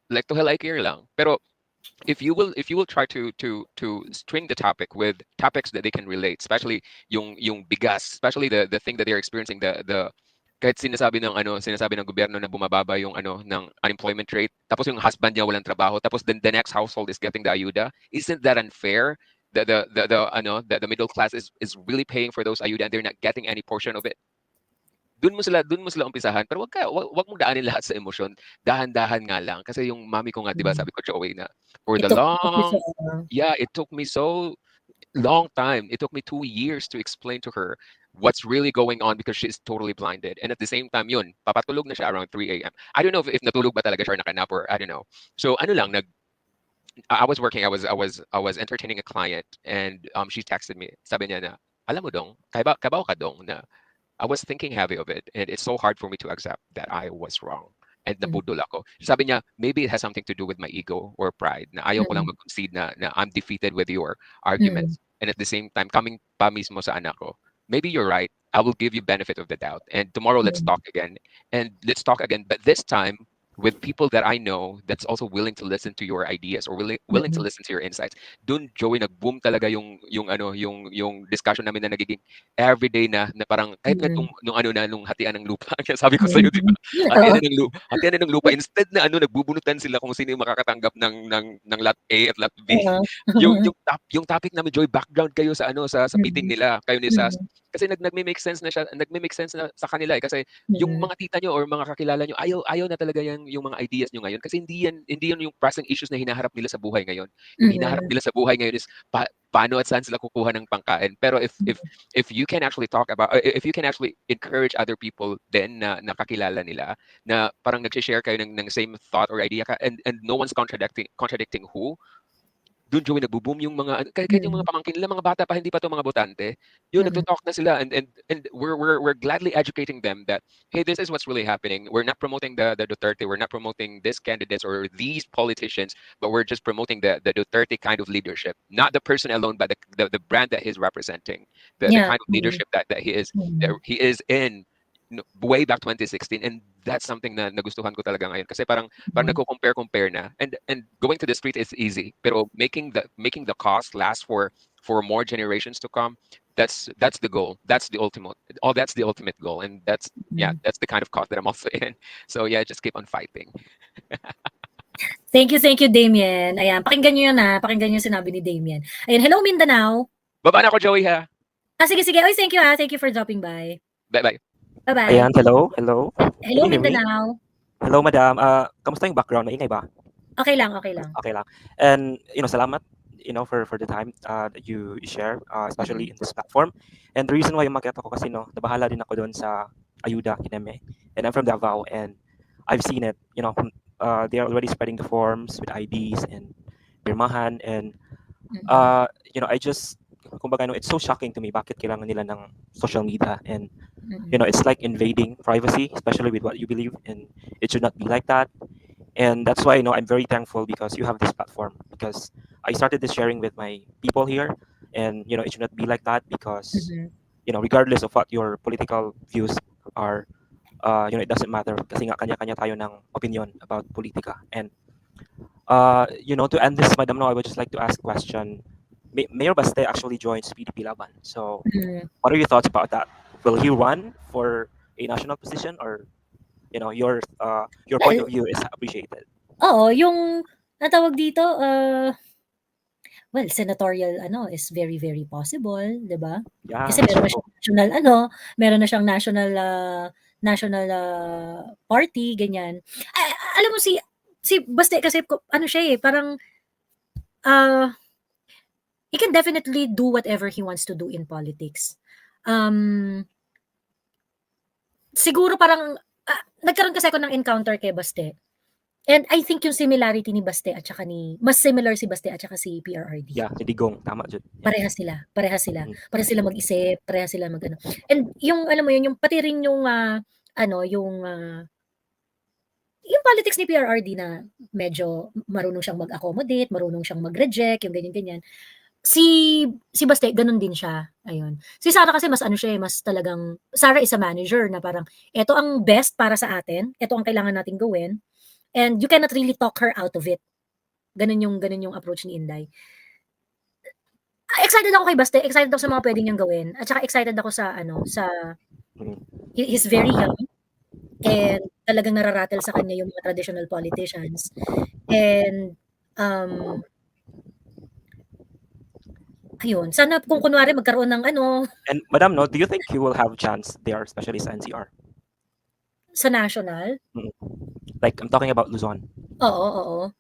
Like to hell I care lang. Pero if you will try to string the topic with topics that they can relate, especially yung bigas, especially the thing that they're experiencing, the kahit sinasabi ng gobyerno na bumababa yung ng unemployment rate, tapos yung husband niya walang trabaho, tapos the next household is getting the ayuda. Isn't that unfair? The middle class is really paying for those ayuda and they're not getting any portion of it. doon mo sila umpisahan, pero wag mong daanin lahat sa emosyon. Dahan-dahan nga lang kasi yung mami ko nga 'di ba sabi ko Joey na for the Ito, it took me so long time. It took me 2 years to explain to her what's really going on because she's totally blinded. And at the same time, yun, papatulog na siya around 3 a.m. I don't know if natulog ba talaga siya or nakanap or I don't know. So ano lang, I was working, I was entertaining a client and she texted me. Sabi niya na, alam mo dong, kabaw ka dong na I was thinking heavy of it and it's so hard for me to accept that I was wrong. And nabudol ako. Sabi niya, maybe it has something to do with my ego or pride na ayaw ko lang mag-concede na I'm defeated with your arguments. And at the same time, coming pa mismo sa anak ko, maybe you're right. I will give you benefit of the doubt. And tomorrow, let's talk again. And let's talk again. But this time, with people that I know that's also willing to listen to your ideas or willing to listen to your insights. Doon, Joey, nag-boom talaga yung discussion namin na nagiging everyday na parang kahit na nung hatian ng lupa. Sabi ko sa iyo, di ba? Hatian na ng lupa. Instead na nagbubunutan sila kung sino yung makakatanggap ng lot A at lot B. Yung topic namin, Joey, background kayo sa sa meeting nila, kayo ni Sas. Kasi nagme-make sense na sa kanila kasi yung mga tita nyo or mga kakilala nyo ayaw na talaga yung mga ideas nyo ngayon kasi hindi yan yung pressing issues na hinaharap nila sa buhay ngayon. Yung hinaharap nila sa buhay ngayon is paano at saan sila kukuha ng pangkain. Pero if you can actually talk about if you can actually encourage other people then na nakakilala nila na parang nag-share kayo ng same thought or idea and no one's contradicting who, doon, Joey, nagbo-boom yung mga kahit yung mga pamangkin nila, mga bata pa, hindi pa to mga botante. Yun, nagto-talk na sila and we're gladly educating them that hey, this is what's really happening. We're not promoting the Duterte, we're not promoting these candidates or these politicians, but we're just promoting the Duterte kind of leadership, not the person alone, but the brand that he's representing, the kind of leadership that he is in way back 2016, and that's something na nagustuhan ko talaga ngayon kasi parang nagko-compare na and going to the street is easy pero making the cost last for more generations to come, that's the goal, that's the ultimate goal, and that's the kind of cause that I'm also in. So yeah, just keep on fighting. Thank you, Damien. Ayan, pakinggan nyo yun pakinggan nyo yung sinabi ni Damien. Ayan, hello Mindanao. Baba na ako, Joey, ha? Sige. Oy, thank you for dropping by. Bye. Bye-bye. Ayan, hello. Hello, Mindanao. Hello, madam. Kamusta yung background? Maingay ba? Okay lang. Okay lang. And, salamat, for the time that you share, especially in this platform. And the reason why umakyat ako kasi, nabahala din ako doon sa Ayuda, Kineme. And I'm from Davao, and I've seen it, they are already spreading the forms with IDs and pirmahan. And, I just, kumbaga, it's so shocking to me bakit kailangan nila ng social media and it's like invading privacy, especially with what you believe, and it should not be like that. And that's why I'm very thankful because you have this platform, because I started this sharing with my people here, and it should not be like that because regardless of what your political views are, it doesn't matter kasi nga kanya-kanya tayo ng opinion about politika. And to end this, Madam, I would just like to ask a question. Mayor Baste actually joins PDP Laban. So, what are your thoughts about that? Will he run for a national position, or your point of view is appreciated? Oo, yung natawag dito, senatorial is very very possible, 'di ba? Yeah, Kasi meron na siyang national party ganyan. Alam mo si Baste kasi siya parang he can definitely do whatever he wants to do in politics. Siguro parang nagkaroon kasi ako ng encounter kay Baste. And I think yung similarity ni Baste at saka mas similar si Baste at saka si PRRD. Yeah, si Digong, tama dyan. Yeah. Parehas sila. Parehas sila mag-isip, parehas sila mag-ano. And yung alam mo yun, yung pati rin yung yung politics ni PRRD na medyo marunong siyang mag-accommodate, marunong siyang mag-reject, yung ganyan-ganyan. Si Baste, ganun din siya. Ayun. Si Sara kasi mas mas talagang, Sara is a manager na parang, ito ang best para sa atin, ito ang kailangan nating gawin, and you cannot really talk her out of it. Ganun yung approach ni Inday. Excited ako kay Baste, excited ako sa mga pwede niyang gawin, at saka excited ako he's very young, and talagang nararatel sa kanya yung mga traditional politicians. And, ayun, sana kung kunwari magkaroon ng And Madam, do you think he will have chance there, especially sa NCR? Sa national? Like, I'm talking about Luzon. Oo.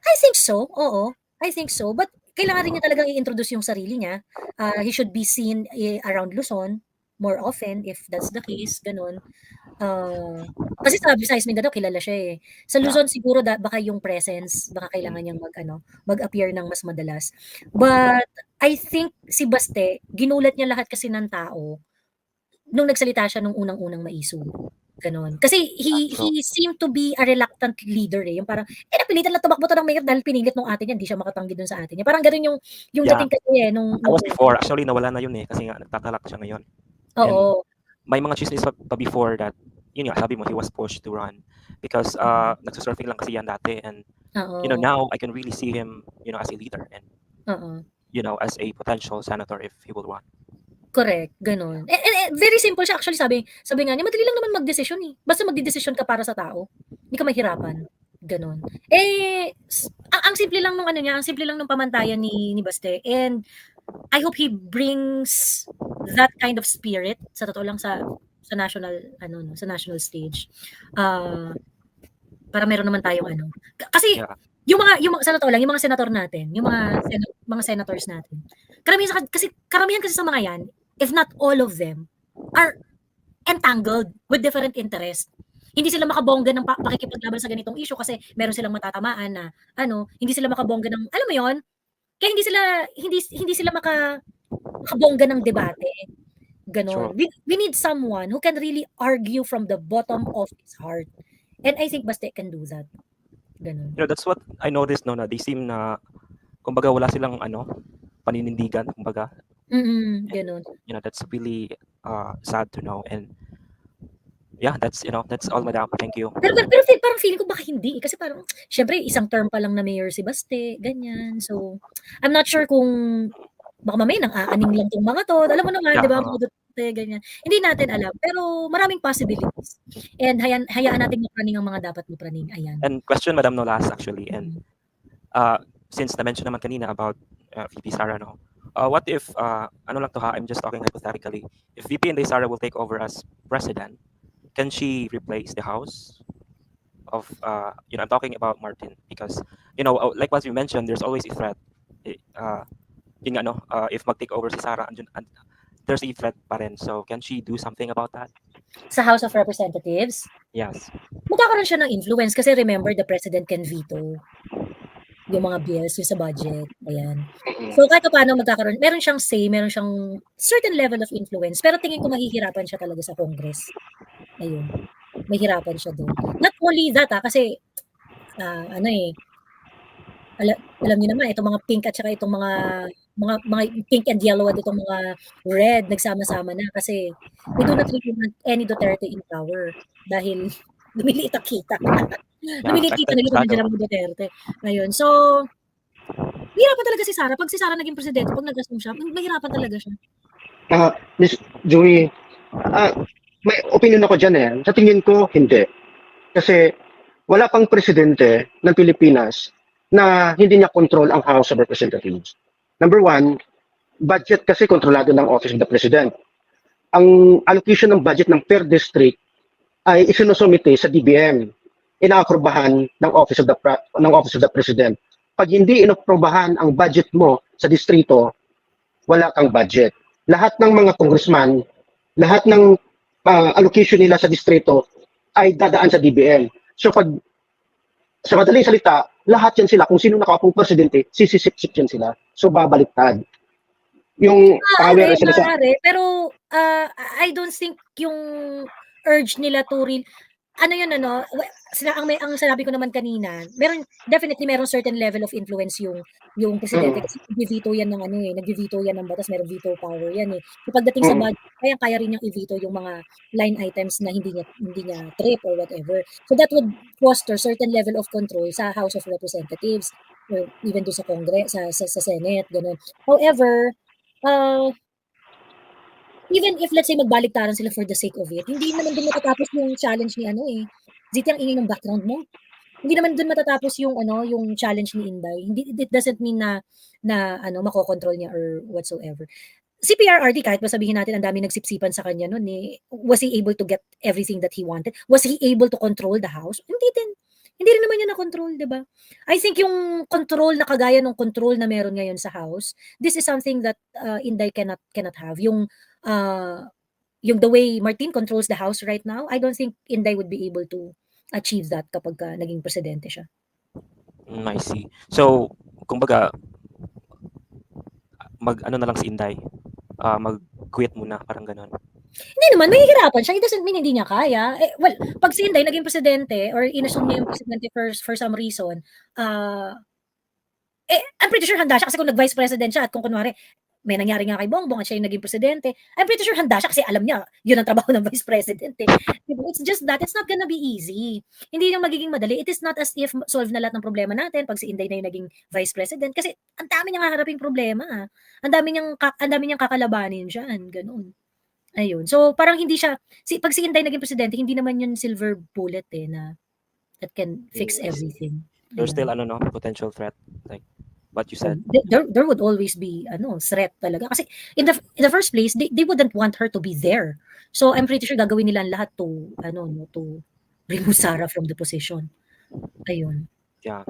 I think so, oo. I think so. But kailangan rin niya talagang i-introduce yung sarili niya. He should be seen around Luzon more often if that's the case, ganun. Kasi sa Visayas Mindanao kilala siya eh. Sa Luzon siguro baka yung presence, baka kailangan niyang mag-appear ng mas madalas. But I think si Baste, ginulat niya lahat kasi ng tao nung nagsalita siya nung unang-unang maiso. Ganon. Kasi he seemed to be a reluctant leader eh. Yung parang, napilitan lang tumakbo to ng mayor dahil pinilit nung atin yan, hindi siya makatanggi dun sa atin. Parang ganun yung dating kasi eh. That was before. Actually, nawala na yun eh. Kasi nga, nagtatalak siya ngayon. Oo. And may mga chismis pa before that, yun nga, sabi mo, he was pushed to run. Because nagsasurfing lang kasi yan dati. And, you know, now I can really see him, you know, as a leader. And, you know, as a potential senator if he will run. Correct, ganun. Very simple siya. Actually, sabi nga niya, madali lang naman mag-desisyon eh. Basta magdidesisyon ka para sa tao. Hindi ka mahirapan. Ganun. Ang simple lang nung ang simple lang nung pamantayan ni Baste. And I hope he brings that kind of spirit sa totoo lang sa national sa national stage. Para meron naman tayong kasi yung mga sa totoo lang, yung mga senator natin, yung mga senators natin. Karamihan kasi sa mga yan, if not all of them, are entangled with different interests. Hindi sila makabongga ng pakikipaglaban sa ganitong issue kasi meron silang matatamaan na hindi sila makabongga ng, alam mo yon? Kaya hindi sila makabongga ng debate. Ganon. Sure. We need someone who can really argue from the bottom of his heart. And I think Baste can do that. Ganon. You know, that's what I noticed na they seem na kumbaga wala silang paninindigan, kumbaga. Ganun. You know, that's really sad to know. And yeah, that's all, madam. Thank you. Pero parang feeling ko baka hindi. Kasi parang, syempre, isang term pa lang na mayor si Baste, ganyan. So, I'm not sure kung baka mamaya nang-aaning lang tong mga to. Alam mo naman, di ba, mga Duterte, ganyan. Hindi natin alam. Pero maraming possibilities. And hayaan natin mapraning ang mga dapat mapraning. Ayan. And question, Madam Nolas, actually. And since na-mention naman kanina about VP Sara, no? What if, I'm just talking hypothetically, if VP Inday Sara will take over as president, can she replace the House of, I'm talking about Martin, because, like what you mentioned, there's always a threat. If mag-take over si Sara, there's a threat pa rin. So, can she do something about that? Sa House of Representatives? Yes. Magkakaroon siya ng influence kasi remember, the president can veto yung mga bills, yung sa budget. Ayan. So, kahit paano magkakaroon, meron siyang say, meron siyang certain level of influence, pero tingin ko mahihirapan siya talaga sa Congress. Ayun. Mahirapan siya doon. Not only that, kasi, alam niyo naman, itong mga pink at saka itong mga pink and yellow at itong mga red, nagsama-sama na kasi we do not really want any Duterte in power dahil lumiliit ang kita. Lumiliit kita nila kung nandiyan ang Duterte. Ayun. So, mahirapan talaga si Sara. Pag si Sara naging presidente, pag nag-assume siya, mahirapan talaga siya. Miss Joey, may opinion ako dyan eh. Sa tingin ko, hindi. Kasi wala pang presidente ng Pilipinas na hindi niya control ang House of Representatives. Number one, budget kasi kontrolado ng Office of the President. Ang allocation ng budget ng per district ay isinusumite sa DBM, inaaprobahan ng Office of the President. Pag hindi inaprobahan ang budget mo sa distrito, wala kang budget. Lahat ng mga congressman, lahat ng allocation nila sa distrito ay dadaan sa DBM. So pag sa madaling salita, lahat yan sila, kung sino nakaupong presidente, sisisip-sip yan sila. So babaliktad. Yung power sila sa... Pero I don't think yung urge nila to ang sinabi ko naman kanina, definitely meron certain level of influence yung presidente kasi nag-veto yan ng batas, meron veto power yan eh. So pagdating sa budget, kaya rin niyang i-veto yung mga line items na hindi niya trip or whatever. So that would foster certain level of control sa House of Representatives or even do sa Congress, sa Senate, ganun. However, even if let's say magbaliktaran sila for the sake of it, hindi naman din matatapos yung challenge ni Ziti, ang ingay ng background mo. Hindi naman din matatapos yung challenge ni Inday. It doesn't mean na makokontrol niya or whatsoever. si PRRD, kahit ba sabihin natin ang dami nagsipsipan sa kanya noon, was he able to get everything that he wanted? Was he able to control the house? Hindi din. Hindi rin naman niya na-control, di ba? I think yung control na kagaya ng control na meron ngayon sa house, this is something that Inday cannot have. Yung the way Martin controls the house right now, I don't think Inday would be able to achieve that kapag naging presidente siya. I see. So, kumbaga, ano na lang si Inday, mag-quit muna, parang ganon. Hindi naman, mahihirapan siya. It doesn't mean hindi niya kaya. Well, pag si Inday naging presidente or inassume niya yung presidente for some reason, I'm pretty sure handa siya kasi kung nag-vice president siya at kung kunwari, may nangyari nga kay Bongbong at siya yung naging presidente, I'm pretty sure handa siya kasi alam niya, yun ang trabaho ng vice president. It's just that, it's not gonna be easy. Hindi yung magiging madali. It is not as if solve na lahat ng problema natin pag si Inday na yung naging vice president kasi ang dami niyang haharaping problema. Ang dami niyang kakalabanin siyan, ganoon. Ayun. So, parang hindi siya, pag si Inday naging presidente, hindi naman yun silver bullet na that can fix everything. There's still, potential threat, like what you said. There would always be, threat talaga. Kasi in the first place, they wouldn't want her to be there. So, I'm pretty sure gagawin nila ang lahat to remove Sara from the position. Ayun. Yeah.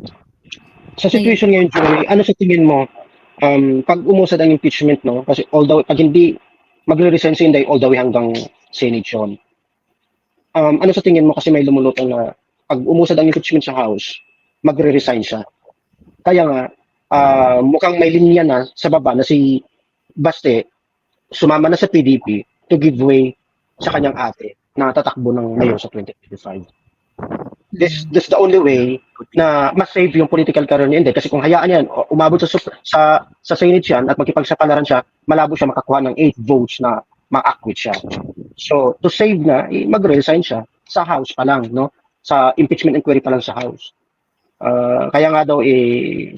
Sa situation ngayon, Joey, ano sa tingin mo, pag umusad ang impeachment, no? Kasi pag hindi magre-resign si Inday all the way hanggang Senate yun. Ano sa tingin mo kasi may lumulutang na pag umusad ang impeachment sa House, magre-resign siya. Kaya nga, mukhang may linya na sa baba na si Baste sumama na sa PDP to give way sa kanyang ate na tatakbo ng mayor sa 2025. This the only way na mas-save yung political career niya. Kasi kung hayaan yan, umabot sa Senate yan at magkipagsapalaran siya, malabo siya makakuha ng 8 votes na ma-acquit siya. So, to save na, mag-resign siya sa House pa lang, no? Sa impeachment inquiry pa lang sa House. Kaya nga daw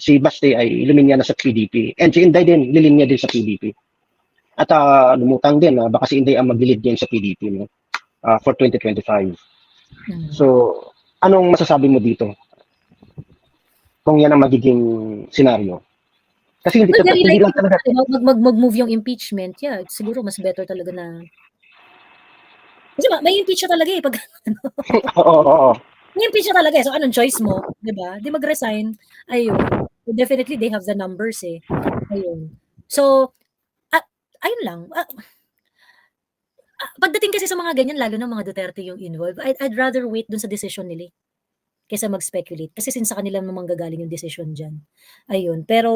si Baste ay luminya na sa PDP. And si Inday din, lilinya din sa PDP. At lumutang din, baka si Inday ang mag-lead din sa PDP, no? For 2025. So, anong masasabi mo dito? Kung yan ang magiging senaryo. Kasi hindi lang talaga. Mag-move yung impeachment, siguro mas better talaga na. Kasi may impeach siya talaga pag Oo. May impeach siya talaga So, anong choice mo? Diba? Di mag-resign. Ayun. So, definitely, they have the numbers Ayun. So, ayun lang. Pagdating kasi sa mga ganyan, lalo na mga Duterte yung involved, I'd rather wait dun sa decision nila kaysa mag-speculate. Kasi since sa kanila naman gagaling yung decision dyan. Ayun. Pero,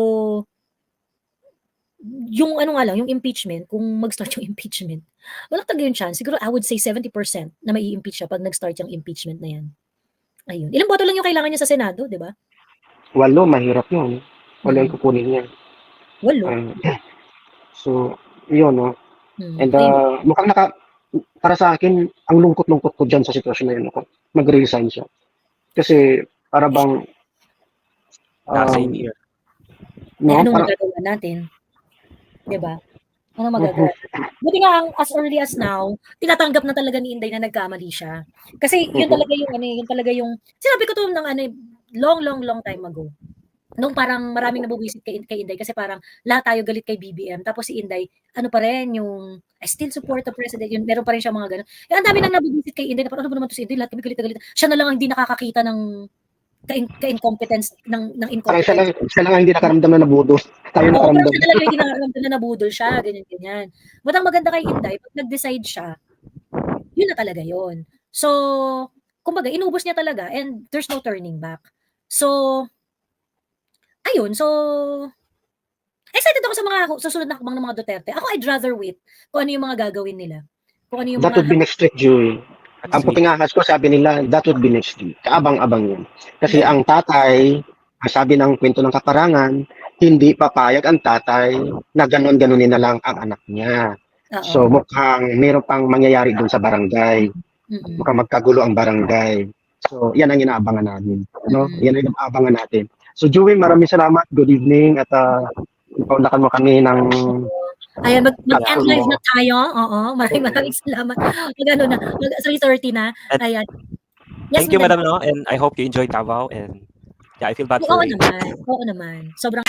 yung yung impeachment, kung mag-start yung impeachment, wala talaga yung chance. Siguro, I would say 70% na may impeach siya pag nag-start yung impeachment na yan. Ayun. Ilang boto lang yung kailangan niya sa Senado, di ba? 8, mahirap yun. 8 yung kukunin niya. 8? So, yun, no? And mukhang para sa akin, ang lungkot-lungkot ko dyan sa sitwasyon na yun. Mag-resign siya. Kasi, para bang... same here. No, anong magagawa natin? Diba? Ano magagawa? Buti nga, as early as now, tinatanggap na talaga ni Inday na nagkamali siya. Kasi yun talaga yung, sinabi ko to ng long time ago. Nung parang maraming nabubuisit kay Inday kasi parang lahat tayo galit kay BBM. Tapos si Inday, pa rin yung, I still support the president. Yun, meron pa rin siya mga ganun. Ang dami nang nabubuisit kay Inday na parang ano ba naman to si Inday? Lahat kami galit na galit. Siya na lang ang hindi nakakakita ng ka-incompetence ng incompetence. Siya lang ang hindi nakaramdam na nabudol. Tayo nakaramdam. Siya talaga hindi nakaramdam na nabudol siya. Ganyan. But ang maganda kay Inday, pag nag-decide siya, yun na talaga yun. So, kumbaga, inubos niya talaga and there's no turning back. So, ayun. So, excited ako sa mga susunod na hakbang ng mga Duterte. Ako, I'd rather wait kung ano yung mga gagawin nila. Kung ano yung That would be next week, Joey. Ang puting ahas ko, sabi nila, that would be next week. Kaabang-abang yun. Kasi ang tatay, sabi ng kwento ng kaparangan, hindi papayag ang tatay na ganon-ganonin na lang ang anak niya. So mukhang meron pang mangyayari dun sa barangay. Mukhang magkagulo ang barangay. So yan ang inaabangan natin. No? Yan ang inaabangan natin. So Joey, maraming salamat. Good evening. At ipaulakan mo kami ng... Ayan, mag-end live na tayo. Oo, maraming salamat. Mag 3:30 na. Ayan. Yes, thank you, Madam, no? And I hope you enjoyed Davao. And yeah, I feel bad for you. Oo naman. Sobrang...